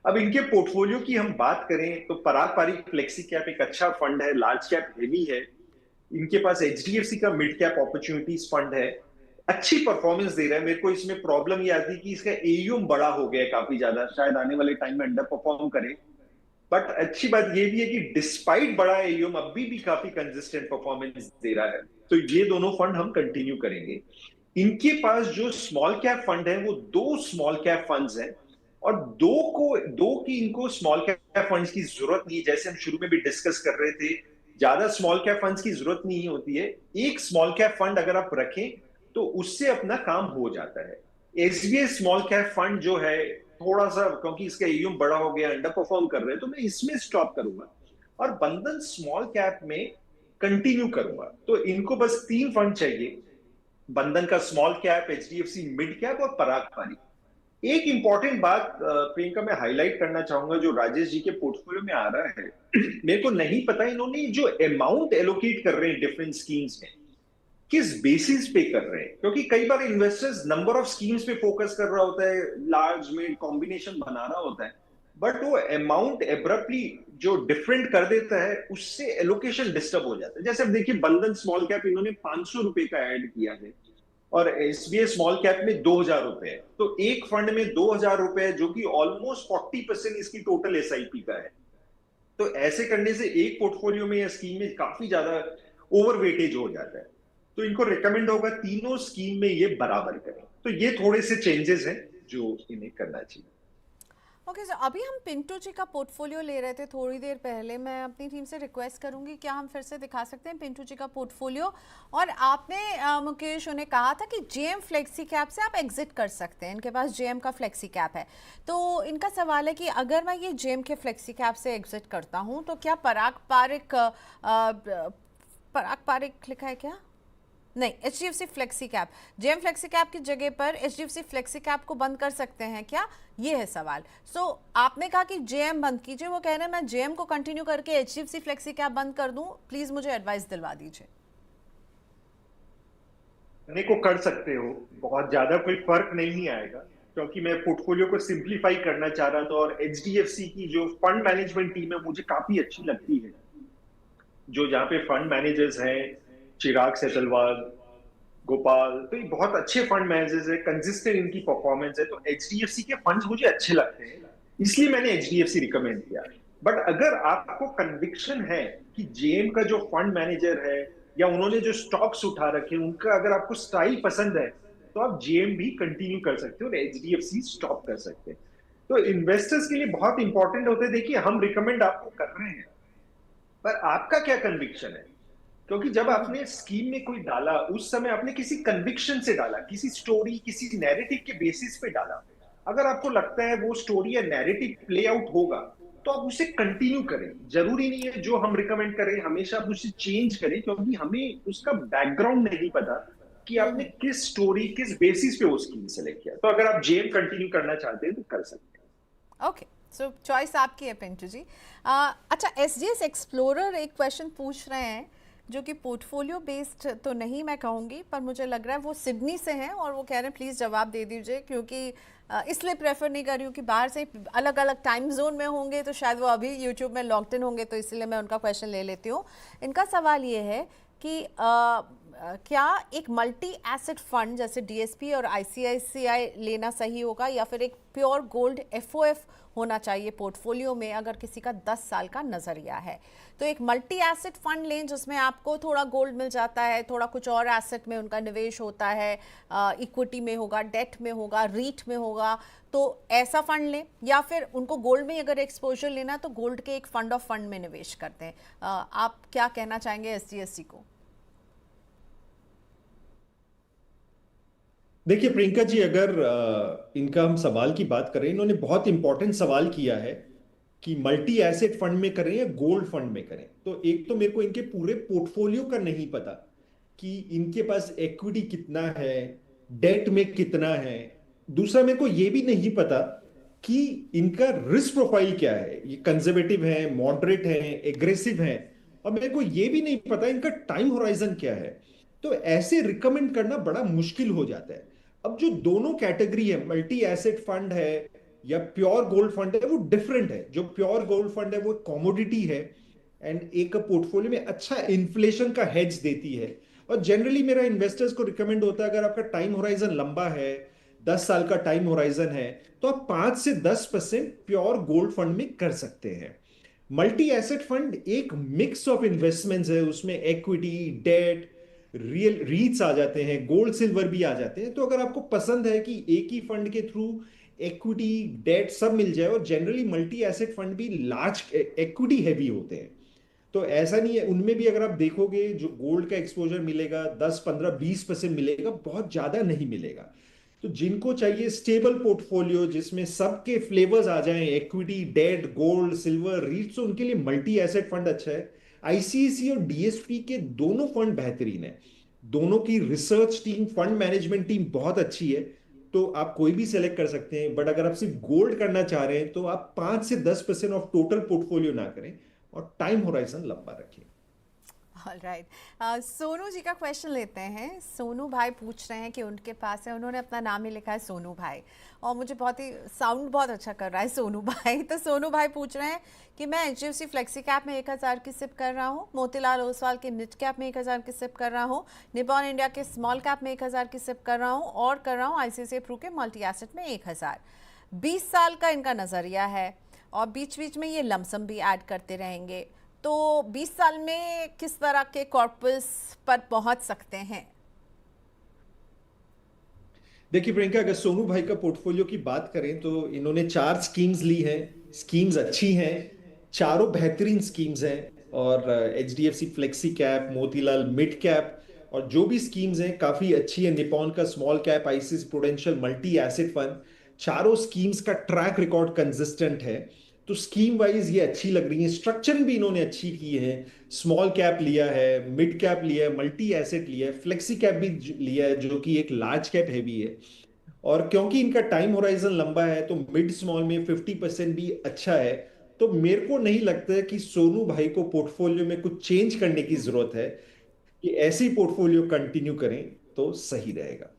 B: अब इनके पोर्टफोलियो की हम बात करें तो पराग पारिक फ्लेक्सी कैप एक अच्छा फंड है, लार्ज कैप हेवी है। इनके पास एचडीएफसी का मिड कैप अपॉर्चुनिटीज फंड है, अच्छी परफॉर्मेंस दे रहा है। मेरे को इसमें प्रॉब्लम ये आती है कि इसका एयूएम बड़ा हो गया है काफी ज्यादा, शायद आने वाले टाइम में अंडर परफॉर्म करे। बट अच्छी बात ये भी है कि डिस्पाइट बड़ा एयूएम अभी भी काफी कंसिस्टेंट परफॉर्मेंस दे रहा है। तो ये दोनों फंड हम कंटिन्यू करेंगे। इनके पास जो स्मॉल कैप फंड है वो 2 स्मॉल कैप फंड्स हैं, और दो की इनको स्मॉल कैप फंड्स की जरूरत नहीं है। जैसे हम शुरू में भी डिस्कस कर रहे थे, ज्यादा स्मॉल कैप फंड्स की जरूरत नहीं होती है। एक स्मॉल कैप फंड अगर आप रखें तो उससे अपना काम हो जाता है। एसबीआई स्मॉल कैप फंड जो है थोड़ा सा, क्योंकि इसका एयूएम बड़ा हो गया, अंडर परफॉर्म कर रहे हैं, तो मैं इसमें स्टॉप करूंगा और बंधन स्मॉल कैप में कंटिन्यू करूंगा। तो इनको बस 3 फंड चाहिए, बंधन का small cap, HDFC mid cap और पराग पारिक। एक इंपॉर्टेंट बात प्रियंका मैं हाईलाइट करना चाहूंगा जो राजेश जी के पोर्टफोलियो में आ रहा है। मेरे को नहीं पता इन्होंने जो अमाउंट एलोकेट कर रहे हैं डिफरेंट स्कीम्स में किस बेसिस पे कर रहे हैं, क्योंकि कई बार इन्वेस्टर्स नंबर ऑफ स्कीम्स पे फोकस कर रहा होता है, लार्ज मिड कॉम्बिनेशन बना रहा होता है, बट वो अमाउंट एब्रप्टली जो डिफरेंट कर देता है उससे एलोकेशन डिस्टर्ब हो जाता है। जैसे अब देखिए, बंधन स्मॉल कैप इन्होंने 500 रुपए का ऐड किया है और एसबीआई स्मॉल कैप में 2000 रुपए है। तो एक फंड में 2000 रुपए जो कि ऑलमोस्ट 40% इसकी टोटल एसआईपी का है। तो ऐसे करने से एक पोर्टफोलियो में या स्कीम में काफी ज्यादा ओवरवेटेज हो जाता है। तो इनको रिकमेंड होगा तीनों स्कीम में ये बराबर करें। तो ये थोड़े से चेंजेस हैं जो इन्हें करना चाहिए।
A: ओके सर, अभी हम पिंटू जी का पोर्टफोलियो ले रहे थे थोड़ी देर पहले। मैं अपनी टीम से रिक्वेस्ट करूंगी, क्या हम फिर से दिखा सकते हैं पिंटू जी का पोर्टफोलियो? और आपने मुकेश उन्हें कहा था कि जेएम फ्लेक्सी कैप से आप एग्जिट कर सकते हैं, इनके पास जेएम का फ्लेक्सी कैप है। तो इनका सवाल है कि अगर मैं ये जेएम के फ्लेक्सी कैप से एग्जिट करता हूँ तो क्या पराग पारिक लिखा है क्या? नहीं, HDFC flexi cap, JM flexi cap की जगह पर HDFC फ्लेक्सी कैप को बंद कर सकते हैं क्या, ये है सवाल। आपने कहा कि जेएम बंद कीजिए, वो कह रहे हैं मैं जेएम को कंटिन्यू करके HDFC फ्लेक्सी कैप बंद कर दूं, प्लीज मुझे एडवाइस दिलवा दीजिए।
B: करने को कर सकते हो, बहुत ज्यादा कोई फर्क नहीं आएगा, क्योंकि मैं पोर्टफोलियो को सिंप्लीफाई करना चाह रहा था और HDFC की जो फंड मैनेजमेंट टीम है मुझे काफी अच्छी लगती है। जो जहाँ पे फंड मैनेजर्स हैं, चिराग सेतलवाल, गोपाल, तो ये बहुत अच्छे फंड मैनेजर्स है, कंसिस्टेंट इनकी परफॉर्मेंस है, तो HDFC के फंड्स मुझे अच्छे लगते हैं, इसलिए मैंने HDFC रिकमेंड किया। बट अगर आपको कन्विक्शन है कि जेएम का जो फंड मैनेजर है या उन्होंने जो स्टॉक्स उठा रखे हैं उनका अगर आपको स्टाइल पसंद है तो आप जेएम भी कंटिन्यू कर सकते हो और HDFC स्टॉप कर सकते हैं। तो इन्वेस्टर्स के लिए बहुत इंपॉर्टेंट होते हैं, देखिए हम रिकमेंड आपको कर रहे हैं, पर आपका क्या कन्विक्शन है? क्योंकि जब आपने स्कीम में कोई डाला उस समय आपने किसी कन्विक्शन से डाला, किसी स्टोरी, किसी नैरेटिव के बेसिस पे डाला। अगर आपको लगता है वो स्टोरी या नैरेटिव प्ले आउट होगा तो आप उसे कंटिन्यू करें। जरूरी नहीं है जो हम रिकमेंड करें हमेशा आप उसे चेंज करें, क्योंकि हमें उसका बैकग्राउंड नहीं पता कि आपने किस स्टोरी, किस बेसिस पे वो स्कीम सेलेक्ट किया। तो अगर आप जेम कंटिन्यू करना चाहते हैं तो कर सकते हैं।
A: ओके, सो चॉइस आपकी है पिंटू जी। अच्छा, SGS एक्सप्लोरर एक क्वेश्चन पूछ रहे हैं जो कि पोर्टफोलियो बेस्ड तो नहीं मैं कहूँगी, पर मुझे लग रहा है वो सिडनी से हैं और वो कह रहे हैं प्लीज़ जवाब दे दीजिए, क्योंकि इसलिए प्रेफर नहीं कर रही हूँ कि बाहर से अलग अलग टाइम जोन में होंगे तो शायद वो अभी यूट्यूब में लॉक्ड इन होंगे, तो इसलिए मैं उनका क्वेश्चन ले लेती हूँ। इनका सवाल ये है कि क्या एक मल्टी एसेट फंड जैसे DSP और ICICI लेना सही होगा या फिर एक प्योर गोल्ड FOF होना चाहिए पोर्टफोलियो में अगर किसी का 10 साल का नज़रिया है? तो एक मल्टी एसेट फंड लें जिसमें आपको थोड़ा गोल्ड मिल जाता है, थोड़ा कुछ और एसेट में उनका निवेश होता है, इक्विटी में होगा, डेट में होगा, रीट में होगा, तो ऐसा फंड लें, या फिर उनको गोल्ड में अगर एक्सपोजर लेना तो गोल्ड के एक फंड ऑफ फंड में निवेश करते हैं। आप क्या कहना चाहेंगे SGSC को?
D: देखिए प्रियंका जी, अगर इनका हम सवाल की बात करें, इन्होंने बहुत इंपॉर्टेंट सवाल किया है कि मल्टी एसेट फंड में करें या गोल्ड फंड में करें। तो एक तो मेरे को इनके पूरे पोर्टफोलियो का नहीं पता कि इनके पास इक्विटी कितना है, डेट में कितना है। दूसरा मेरे को ये भी नहीं पता कि इनका रिस्क प्रोफाइल क्या है, ये कंजर्वेटिव है, मॉडरेट है, एग्रेसिव है, और मेरे को ये भी नहीं पता इनका टाइम होराइजन क्या है। तो ऐसे रिकमेंड करना बड़ा मुश्किल हो जाता है। अब जो दोनों कैटेगरी है, मल्टी एसेट फंड है या प्योर गोल्ड फंड है, वो डिफरेंट है। जो प्योर गोल्ड फंड है वो कमोडिटी है एंड एक पोर्टफोलियो में अच्छा इन्फ्लेशन का हेज देती है। और जनरली मेरा इन्वेस्टर्स को रिकमेंड होता है अगर आपका टाइम होराइजन लंबा है, 10 साल का टाइम होराइजन है, तो आप 5 से 10% प्योर गोल्ड फंड में कर सकते हैं। मल्टी एसेट फंड एक मिक्स ऑफ इन्वेस्टमेंट्स है, उसमें इक्विटी, डेट, रियल रीट्स आ जाते हैं, गोल्ड सिल्वर भी आ जाते हैं। तो अगर आपको पसंद है कि एक ही फंड के थ्रू इक्विटी, डेट सब मिल जाए, और जनरली मल्टी एसेट फंड भी लार्ज इक्विटी हैवी होते हैं, तो ऐसा नहीं है। उनमें भी अगर आप देखोगे जो गोल्ड का एक्सपोजर मिलेगा 10, 15, 20% मिलेगा, बहुत ज्यादा नहीं मिलेगा। तो जिनको चाहिए स्टेबल पोर्टफोलियो जिसमें सबके फ्लेवर्स आ जाएं, equity, debt, gold, silver, REITs, तो उनके लिए मल्टी एसेट फंड अच्छा है। ICICI और DSP के दोनों फंड बेहतरीन है, दोनों की research team, fund management team बहुत अच्छी है। तो आप कोई भी सेलेक्ट कर सकते हैं, बट अगर आप सिर्फ गोल्ड करना चाह रहे हैं तो आप 5 से 10% ऑफ टोटल पोर्टफोलियो ना करें और टाइम होराइजन लंबा रखें।
A: ऑलराइट, सोनू जी का क्वेश्चन लेते हैं। सोनू भाई पूछ रहे हैं कि उनके पास है, उन्होंने अपना नाम ही लिखा है सोनू भाई, और मुझे बहुत ही साउंड बहुत अच्छा कर रहा है सोनू भाई। तो सोनू भाई पूछ रहे हैं कि मैं HDFC फ्लेक्सी कैप में 1000 की सिप कर रहा हूँ, मोतीलाल ओसवाल के निट कैप में 1000 की सिप कर रहा हूँ, निपॉन इंडिया के स्मॉल कैप में 1000 की सिप कर रहा हूँ, और कर रहा हूँ ICICI प्रू के मल्टी एसेट में 1000। 20 साल का इनका नज़रिया है और बीच बीच में ये लमसम भी ऐड करते रहेंगे। तो 20 साल में किस तरह के कॉर्पस पर पहुंच सकते हैं?
D: देखिए प्रियंका, अगर सोनू भाई का पोर्टफोलियो की बात करें तो इन्होंने 4 स्कीम्स ली हैं। स्कीम्स अच्छी हैं, चारों बेहतरीन स्कीम्स हैं। और HDFC flexi cap, Motilal mid cap, और जो भी स्कीम्स हैं काफी अच्छी है। निपॉन का small cap, ICICI prudential multi asset fund, चारों स्कीम्स का ट्रैक रिकॉर्ड कंसिस्टेंट है। तो स्कीम वाइज ये अच्छी लग रही है। स्ट्रक्चर भी इन्होंने अच्छी की है। स्मॉल कैप लिया है, मिड कैप लिया है, मल्टी एसेट लिया है, फ्लेक्सी कैप भी लिया है जो कि एक लार्ज कैप हैवी है। और क्योंकि इनका टाइम होराइजन लंबा है तो मिड स्मॉल में 50% भी अच्छा है। तो मेरे को नहीं लगता है कि सोनू भाई को पोर्टफोलियो में कुछ चेंज करने की जरूरत है। कि ऐसे ही पोर्टफोलियो कंटिन्यू करें तो सही रहेगा।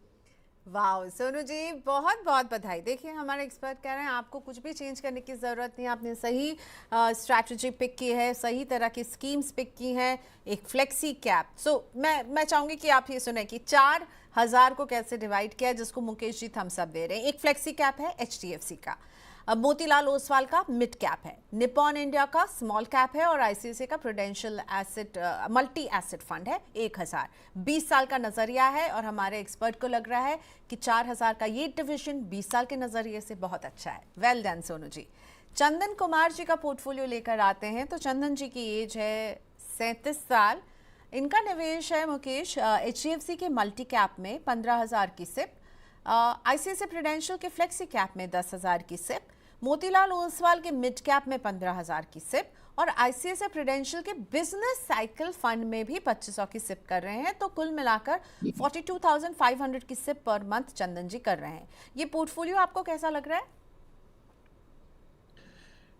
A: वाह सोनू जी, बहुत बहुत बधाई। देखिए हमारे एक्सपर्ट कह रहे हैं आपको कुछ भी चेंज करने की ज़रूरत नहीं, आपने सही स्ट्रैटेजी पिक की है, सही तरह की स्कीम्स पिक की हैं, एक फ्लेक्सी कैप। सो मैं चाहूँगी कि आप ये सुने कि 4,000 को कैसे डिवाइड किया है, जिसको मुकेश जी थम्स अप दे रहे हैं। एक फ्लेक्सी कैप है HDFC का, अब मोतीलाल ओसवाल का मिड कैप है, निपॉन इंडिया का स्मॉल कैप है और ICICI का prudential asset multi asset fund है 1,000। 20 साल का नजरिया है और हमारे एक्सपर्ट को लग रहा है कि 4,000 का ये डिविजन 20 साल के नजरिए से बहुत अच्छा है। Well done Sonu ji. चंदन कुमार जी का पोर्टफोलियो लेकर आते हैं। तो चंदन जी की एज है 37 साल। इनका निवेश है मुकेश HDFC के मल्टी कैप में 15,000 की सिप, ICICI प्रूडेंशियल के फ्लेक्सी कैप में 10,000 की सिप, मोतीलाल ओसवाल के मिड कैप में 15,000 की सिप और ICICI प्रूडेंशियल के बिजनेस साइकिल फंड में भी 2,500 की सिप कर रहे हैं। तो कुल मिलाकर 42,500 की सिप पर मंथ चंदन जी कर रहे हैं। ये पोर्टफोलियो आपको कैसा लग रहा है?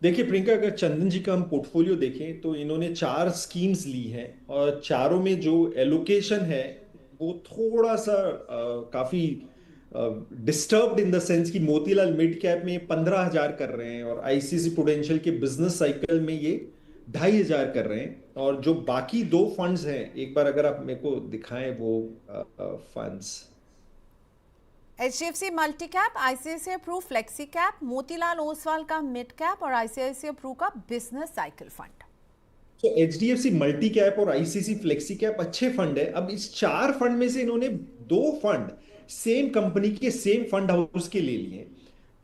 D: देखिए प्रियंका, अगर चंदन जी का हम पोर्टफोलियो देखें तो इन्होंने 4 स्कीम्स ली हैं और चारों में जो एलोकेशन है वो थोड़ा सा काफी डिस्टर्ब्ड इन द सेंस कि मोतीलाल मिड कैप में 15,000 कर रहे हैं और ICICI प्रूडेंशियल के बिजनेस साइकिल में ये 2,500 कर रहे हैं। और जो बाकी 2 फंड्स हैं, एक बार अगर आप मेरे को दिखाएं वो funds.
A: HDFC multi cap, ICICI Pru flexi cap, Motilal Oswal का मिड कैप और ICICI प्रू का बिजनेस साइकिल फंड।
D: तो HDFC मल्टी कैप और ICICI फ्लेक्सी कैप अच्छे फंड है। अब इस 4 फंड में से इन्होंने 2 फंड सेम कंपनी के सेम फंड हाउस के ले लिए।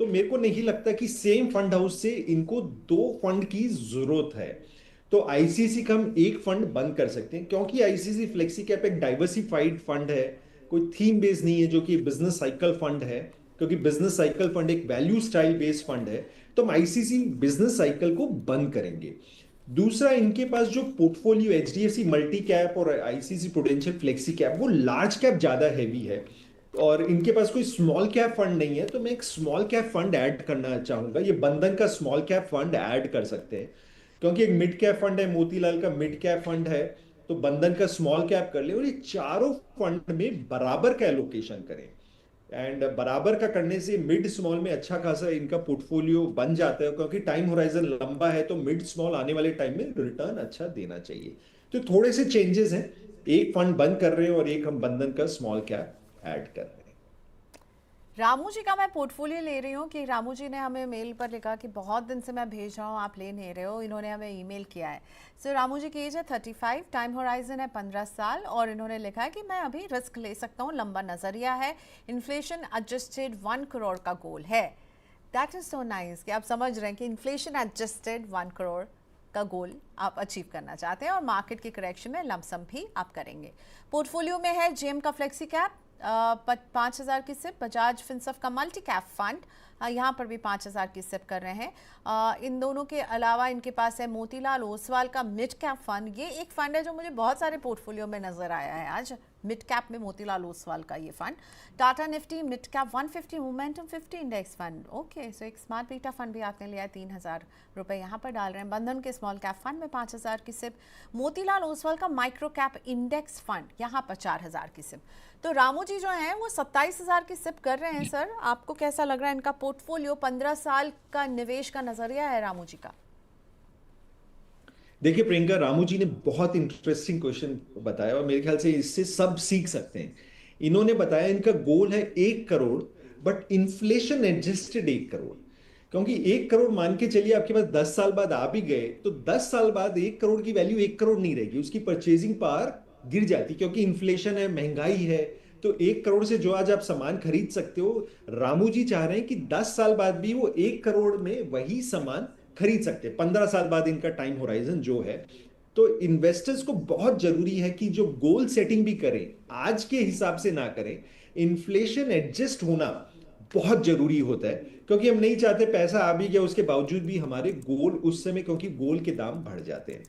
D: तो मेरे को नहीं लगता कि सेम फंड हाउस से इनको 2 फंड की जरूरत है। तो ICICI का हम एक फंड बंद कर सकते हैं क्योंकि ICICI फ्लेक्सी कैप एक डाइवर्सिफाइड फंड है, कोई थीम बेस्ड नहीं है जो कि बिजनेस साइकिल फंड है। क्योंकि बिजनेस साइकिल फंड एक वैल्यू स्टाइल बेस्ड फंड है तो हम ICICI बिजनेस साइकिल को बंद करेंगे। दूसरा, इनके पास जो पोर्टफोलियो HDFC मल्टी कैप और ICICI प्रूडेंशियल फ्लेक्सी कैप वो लार्ज कैप ज्यादा हैवी है और इनके पास कोई स्मॉल कैप फंड नहीं है। तो मैं एक स्मॉल कैप फंड ऐड करना चाहूंगा। ये बंधन का स्मॉल कैप फंड ऐड कर सकते हैं क्योंकि एक मिड कैप फंड है, मोतीलाल का मिड कैप फंड है, तो बंधन का स्मॉल कैप कर ले और ये चारों फंड में बराबर का एलोकेशन करें। एंड बराबर का करने से मिड स्मॉल में अच्छा खासा इनका पोर्टफोलियो बन जाता है क्योंकि टाइम होराइजन लंबा है तो मिड स्मॉल आने वाले टाइम में रिटर्न अच्छा देना चाहिए। तो थोड़े से चेंजेस हैं, एक फंड बंद कर रहे हैं और एक हम बंधन का स्मॉल कैप ऐड कर रहे हैं।
A: रामू जी का मैं पोर्टफोलियो ले रही हूँ कि रामू जी ने हमें मेल पर लिखा कि बहुत दिन से मैं भेज रहा हूँ, आप ले नहीं रहे हो। इन्होंने हमें ईमेल किया है। सो रामू जी की एज है 35, टाइम होराइजन है 15 साल और इन्होंने लिखा है कि मैं अभी रिस्क ले सकता हूँ, लंबा नज़रिया है, इन्फ्लेशन एडजस्टेड 1 करोड़ का गोल है। दैट इज़ सो नाइस कि आप समझ रहे हैं कि इन्फ्लेशन एडजस्टेड 1 करोड़ का गोल आप अचीव करना चाहते हैं और मार्केट की करेक्शन में लमसम भी आप करेंगे। पोर्टफोलियो में है GM का फ्लेक्सी कैप 5,000 की सिप, बजाज फिनसर्व का मल्टी कैप फंड यहाँ पर भी 5,000 की सिप कर रहे हैं। इन दोनों के अलावा इनके पास है मोतीलाल ओसवाल का मिड कैप फंड। ये एक फंड है जो मुझे बहुत सारे पोर्टफोलियो में नजर आया है आज, मिड कैप में मोतीलाल ओसवाल का ये fund. Tata Nifty mid cap 150, momentum 50 index fund. Okay, so एक स्मार्ट बीटा फंड भी आपने लिया है, 3,000 रुपए यहाँ पर डाल रहे हैं। बंधन के स्मॉल कैप फंड में 5,000 की सिप, मोतीलाल ओसवाल का माइक्रो कैप इंडेक्स फंड यहाँ पर 4,000 की सिप। तो रामू जी जो हैं वो 27,000 की सिप कर रहे हैं। सर आपको कैसा लग रहा है इनका पोर्टफोलियो? 15 साल का निवेश का नजरिया है रामू जी का।
D: देखिए प्रियंका, रामू जी ने बहुत इंटरेस्टिंग क्वेश्चन बताया और मेरे ख्याल से इससे सब सीख सकते हैं। इन्होंने बताया इनका गोल है 1 crore, but inflation adjusted 1 crore. क्योंकि 1 करोड़ मान के चलिए आपके पास 10 साल बाद आ भी गए तो 10 साल बाद 1 करोड़ की वैल्यू 1 करोड़ नहीं रहेगी, उसकी परचेजिंग पावर गिर जाती क्योंकि इन्फ्लेशन है, महंगाई है। तो 1 करोड़ से जो आज आप सामान खरीद सकते हो, रामू जी चाह रहे हैं कि 10 साल बाद भी वो 1 करोड़ में वही सामान खरीद सकते हैं। 15 साल बाद इनका टाइम होराइजन जो है। तो इन्वेस्टर्स को बहुत जरूरी है कि जो गोल सेटिंग भी करें आज के हिसाब से ना करें, इन्फ्लेशन एडजस्ट होना बहुत जरूरी होता है, क्योंकि हम नहीं चाहते पैसा आ भी गया उसके बावजूद भी हमारे गोल उस समय, क्योंकि गोल के दाम बढ़ जाते हैं।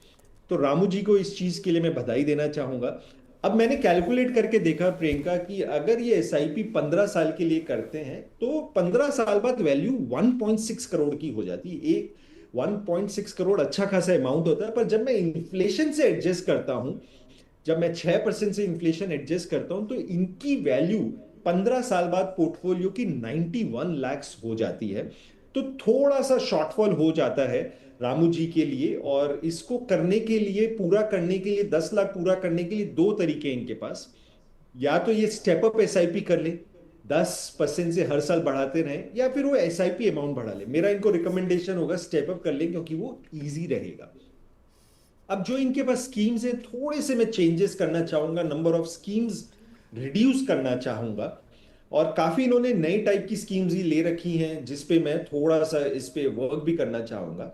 D: तो रामू जी को इस चीज के लिए मैं बधाई देना चाहूंगा। अब मैंने कैलकुलेट करके देखा प्रियंका कि अगर ये एसआईपी 15 साल के लिए करते हैं तो 15 साल बाद वैल्यू 1.6 करोड़ की हो जाती है। एक 1.6 करोड़ अच्छा खासा अमाउंट होता है, पर जब मैं इन्फ्लेशन से एडजस्ट करता हूं, जब मैं 6% से इन्फ्लेशन एडजस्ट करता हूं, तो इनकी वैल्यू 15 साल बाद पोर्टफोलियो की 91 लाख हो जाती है। तो थोड़ा सा शॉर्टफॉल हो जाता है रामू जी के लिए, और इसको करने के लिए, पूरा करने के लिए, 10 लाख पूरा करने के लिए दो तरीके हैं इनके पास। या तो ये स्टेप अप एसआईपी कर ले, 10% से हर साल बढ़ाते रहें, या फिर वो एसआईपी अमाउंट बढ़ा ले। मेरा इनको रिकमेंडेशन होगा स्टेप अप कर ले, क्योंकि वो इजी रहेगा। अब जो इनके पास स्कीम्स है, थोड़े से मैं चेंजेस करना चाहूंगा, नंबर ऑफ स्कीम्स रिड्यूस करना चाहूंगा, और काफी इन्होंने नई टाइप की स्कीम्स ही ले रखी हैं जिसपे मैं थोड़ा सा इस पे वर्क भी करना चाहूंगा।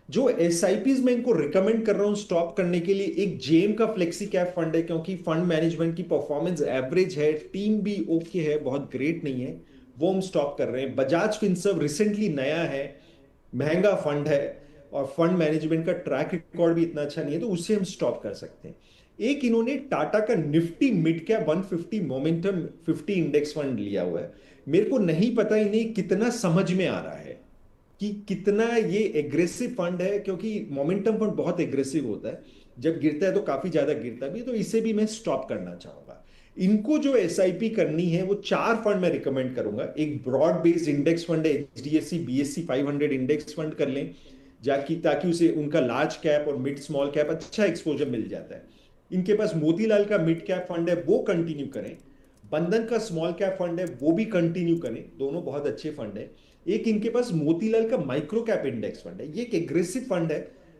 D: जो एसआईपीज मैं इनको रिकमेंड कर रहा हूं स्टॉप करने के लिए, एक जेम का फ्लेक्सी कैप फंड है, क्योंकि फंड मैनेजमेंट की परफॉर्मेंस एवरेज है, टीम भी ओके है, बहुत ग्रेट नहीं है, वो हम स्टॉप कर रहे हैं। बजाज फिनसर्व रिसेंटली नया है, महंगा फंड है, और फंड मैनेजमेंट का ट्रैक रिकॉर्ड भी इतना अच्छा नहीं है, तो उससे हम स्टॉप कर सकते हैं। एक इन्होंने टाटा का Nifty mid cap 150 momentum 50 index fund लिया हुआ है। मेरे को नहीं पता इन्हें कितना समझ में आ रहा है कि कितना ये एग्रेसिव फंड है, क्योंकि मोमेंटम फंड बहुत एग्रेसिव होता है, जब गिरता है तो काफी ज्यादा गिरता भी है, तो इसे भी मैं स्टॉप करना चाहूंगा। इनको जो एसआईपी करनी है वो 4 फंड मैं रिकमेंड करूंगा। एक ब्रॉड बेस्ड इंडेक्स फंड है, एचडीएफसी बीएससी 500 इंडेक्स फंड कर लें, जाकि ताकि उसे उनका लार्ज कैप और मिड स्मॉल कैप अच्छा एक्सपोजर मिल जाता है। इनके पास मोतीलाल का मिड कैप फंड है, वो कंटिन्यू करें। बंधन का स्मॉल कैप फंड है, वो भी कंटिन्यू करें, दोनों बहुत अच्छे फंड है। एक इनके पास मोतीलाल का माइक्रो कैप इंडेक्स फंड है, ये एक एग्रेसिव फंड है,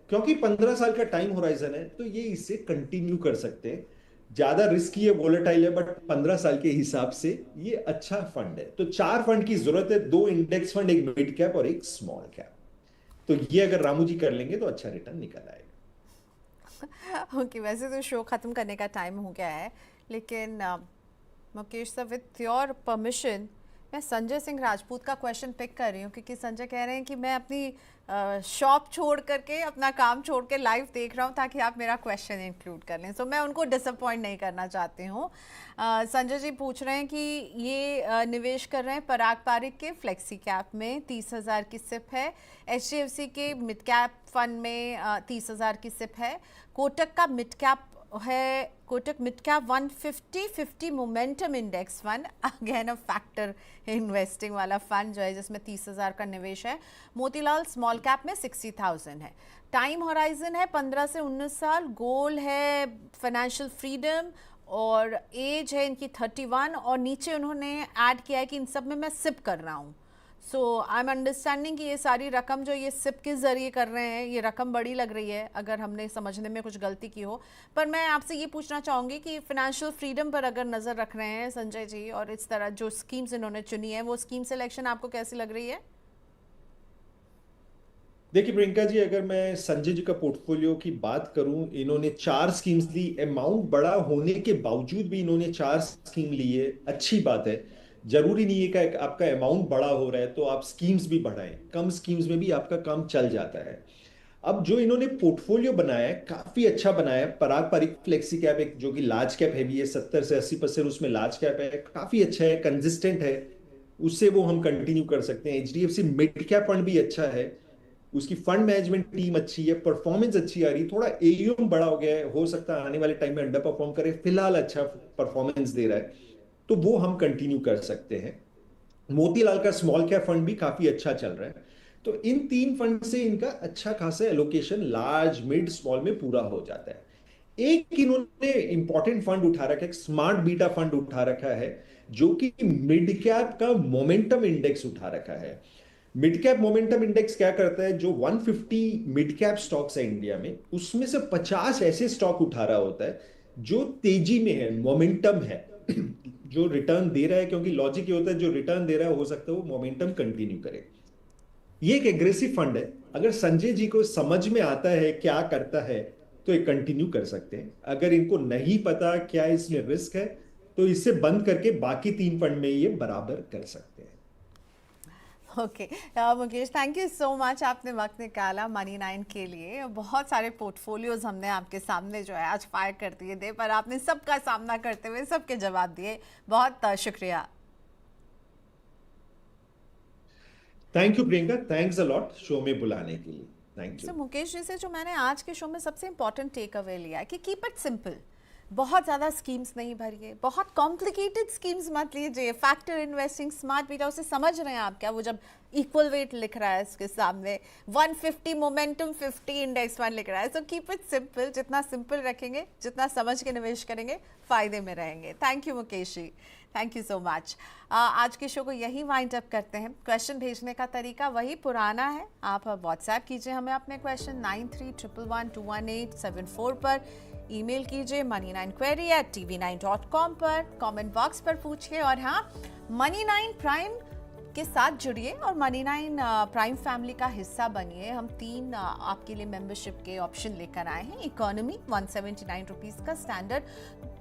D: क्योंकि 15 साल का टाइम होराइजन है, तो ये इसे कंटिन्यू कर सकते हैं। ज्यादा रिस्की है, वोलेटाइल है, बट 15 साल के हिसाब से ये अच्छा फंड है। तो 4 फंड की जरूरत है, 2 इंडेक्स फंड, एक मिड कैप और एक स्मॉल कैप। तो ये अगर रामू जी कर लेंगे तो अच्छा रिटर्न निकल आएगा।
A: ओके, वैसे तो शो ख़त्म करने का टाइम हो गया है, लेकिन Mukesh sir, with your permission मैं संजय सिंह राजपूत का क्वेश्चन पिक कर रही हूँ, क्योंकि संजय कह रहे हैं कि मैं अपनी शॉप छोड़ करके, अपना काम छोड़ के लाइव देख रहा हूँ ताकि आप मेरा क्वेश्चन इंक्लूड कर लें। सो मैं उनको डिसअपॉइंट नहीं करना चाहती हूँ। संजय जी पूछ रहे हैं कि ये निवेश कर रहे हैं पराग पारिक के फ्लेक्सी कैप में, 30,000 की सिप है। एचडीएफसी के मिड कैप फंड में 30,000 की सिप है। कोटक का मिड कैप है, Kotak mid cap 150 momentum index fund, again a factor investing वाला फंड जो है, जिसमें 30,000 का निवेश है। मोतीलाल स्मॉल कैप में 60,000 है। टाइम होराइजन है 15 से 19 साल। गोल है फाइनेंशियल फ्रीडम, और एज है इनकी 31, और नीचे उन्होंने ऐड किया है कि इन सब में मैं सिप कर रहा हूँ। सो आई एम अंडरस्टैंडिंग कि ये सारी रकम जो ये सिप के ज़रिए कर रहे हैं, ये रकम बड़ी लग रही है अगर हमने समझने में कुछ गलती की हो। पर मैं आपसे ये पूछना चाहूँगी कि फाइनेंशियल फ्रीडम पर अगर नज़र रख रहे हैं संजय जी, और इस तरह जो स्कीम्स इन्होंने चुनी है, वो स्कीम सिलेक्शन आपको कैसी लग रही है?
D: देखिए प्रियंका जी, अगर मैं संजय जी का पोर्टफोलियो की बात करूं, इन्होंने 4 स्कीम्स ली। अमाउंट बड़ा होने के बावजूद भी इन्होंने 4 स्कीम ली है, अच्छी बात है। जरूरी नहीं है कि आपका अमाउंट बड़ा हो रहा है तो आप स्कीम्स भी बढ़ाएं, कम स्कीम्स में भी आपका काम चल जाता है। अब जो इन्होंने पोर्टफोलियो बनाया है, काफी अच्छा बनाया है। पराग पारिक फ्लेक्सी कैप, एक जो कि लार्ज कैप हैवी है, 70 से 80% उसमें लार्ज कैप है, काफी अच्छा है, कंसिस्टेंट है, उससे वो हम कंटिन्यू कर सकते हैं। एचडीएफसी मिड कैप फंड भी अच्छा है, उसकी फंड मैनेजमेंट टीम अच्छी है, परफॉर्मेंस अच्छी आ रही है। थोड़ा एयूएम बड़ा हो गया है, हो सकता है आने वाले टाइम में अंडर परफॉर्म करे, फिलहाल अच्छा परफॉर्मेंस दे रहा है, तो वो हम कंटिन्यू कर सकते हैं। मोतीलाल का स्मॉल कैप फंड भी काफी अच्छा चल रहा है। तो इन 3 फंड से इनका अच्छा खासा एलोकेशन लार्ज मिड स्मॉल में पूरा हो जाता है। एक इन्होंने इंपॉर्टेंट फंड उठा रखा है, स्मार्ट बीटा फंड उठा रखा है, जो कि मिड कैप का मोमेंटम इंडेक्स उठा रखा है। मिड कैप मोमेंटम इंडेक्स क्या करता है, जो 150 मिड कैप स्टॉक्स है इंडिया में, उसमें से 50 ऐसे स्टॉक उठा रहा होता है जो तेजी में है, मोमेंटम है। जो रिटर्न दे रहा है, क्योंकि लॉजिक ये होता है जो रिटर्न दे रहा है हो सकता है वो मोमेंटम कंटिन्यू करे। ये एक एग्रेसिव फंड है। अगर संजय जी को समझ में आता है क्या करता है तो ये कंटिन्यू कर सकते हैं। अगर इनको नहीं पता क्या इसमें रिस्क है तो इससे बंद करके बाकी 3 फंड में ये बराबर कर सकते हैं।
A: Okay Mukesh, thank you so much, आपने वक्त निकाला Money9 के लिए। बहुत सारे पोर्टफोलियोज हमने आपके सामने जो है आज फायर कर दिए थे, पर आपने सबका सामना करते हुए सबके जवाब दिए। बहुत शुक्रिया।
D: Thank you Priyanka, thanks a lot show में बुलाने के लिए। Thank you.
A: मुकेश जी से जो मैंने आज के शो में सबसे इंपॉर्टेंट टेक अवे लिया है कि कीप इट सिंपल। बहुत ज़्यादा स्कीम्स नहीं भरिए, बहुत कॉम्प्लिकेटेड स्कीम्स मत लीजिए। फैक्टर इन्वेस्टिंग, स्मार्ट बीटा, उसे समझ रहे हैं आप क्या? वो जब इक्वल वेट लिख रहा है इसके सामने 150 मोमेंटम 50 इंडेक्स 1 लिख रहा है। So keep it simple. जितना सिंपल रखेंगे, जितना समझ के निवेश करेंगे, फायदे में रहेंगे। Thank you Mukesh ji, thank you so much. आज के शो को यही वाइंड अप करते हैं। क्वेश्चन भेजने का तरीका वही पुराना है। आप व्हाट्सएप कीजिए हमें अपने क्वेश्चन 9311211874 पर। ईमेल कीजिए money9query@tv9.com पर। कमेंट बॉक्स पर पूछिए। और हाँ, Money9 प्राइम के साथ जुड़िए और Money9 प्राइम फैमिली का हिस्सा बनिए। हम 3 आपके लिए मेंबरशिप के ऑप्शन लेकर आए हैं। इकोनॉमी 179 रुपीज़ का, स्टैंडर्ड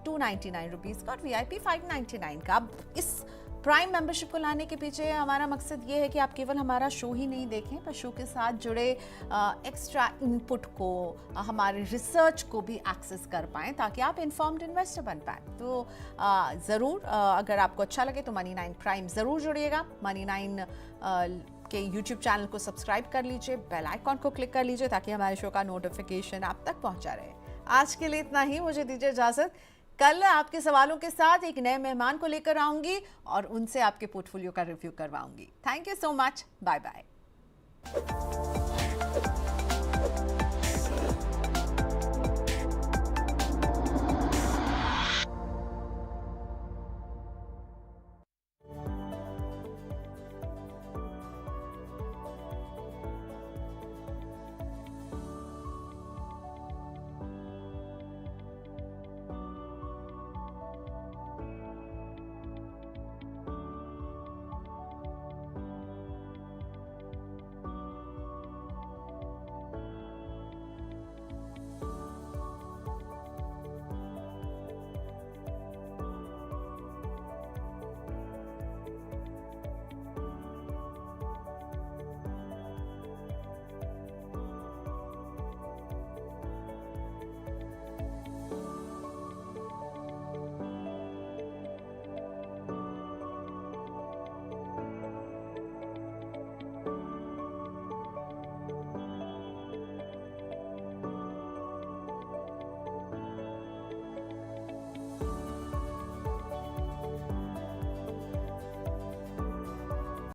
A: 299 रुपीज़ का और VIP 599 का। अब इस प्राइम मेंबरशिप को लाने के पीछे हमारा मकसद ये है कि आप केवल हमारा शो ही नहीं देखें, पर शो के साथ जुड़े एक्स्ट्रा इनपुट को, हमारे रिसर्च को भी एक्सेस कर पाएँ, ताकि आप इन्फॉर्म्ड इन्वेस्टर बन पाएँ। तो ज़रूर अगर आपको अच्छा लगे तो Money9 प्राइम ज़रूर जुड़िएगा। Money9 के यूट्यूब चैनल को सब्सक्राइब कर लीजिए, बेल आइकॉन को क्लिक कर लीजिए, ताकि हमारे शो का नोटिफिकेशन आप तक पहुँचा रहे। आज के लिए इतना ही, मुझे दीजिए इजाज़त। कल आपके सवालों के साथ एक नए मेहमान को लेकर आऊंगी और उनसे आपके पोर्टफोलियो का रिव्यू करवाऊंगी। Thank you so much, bye bye.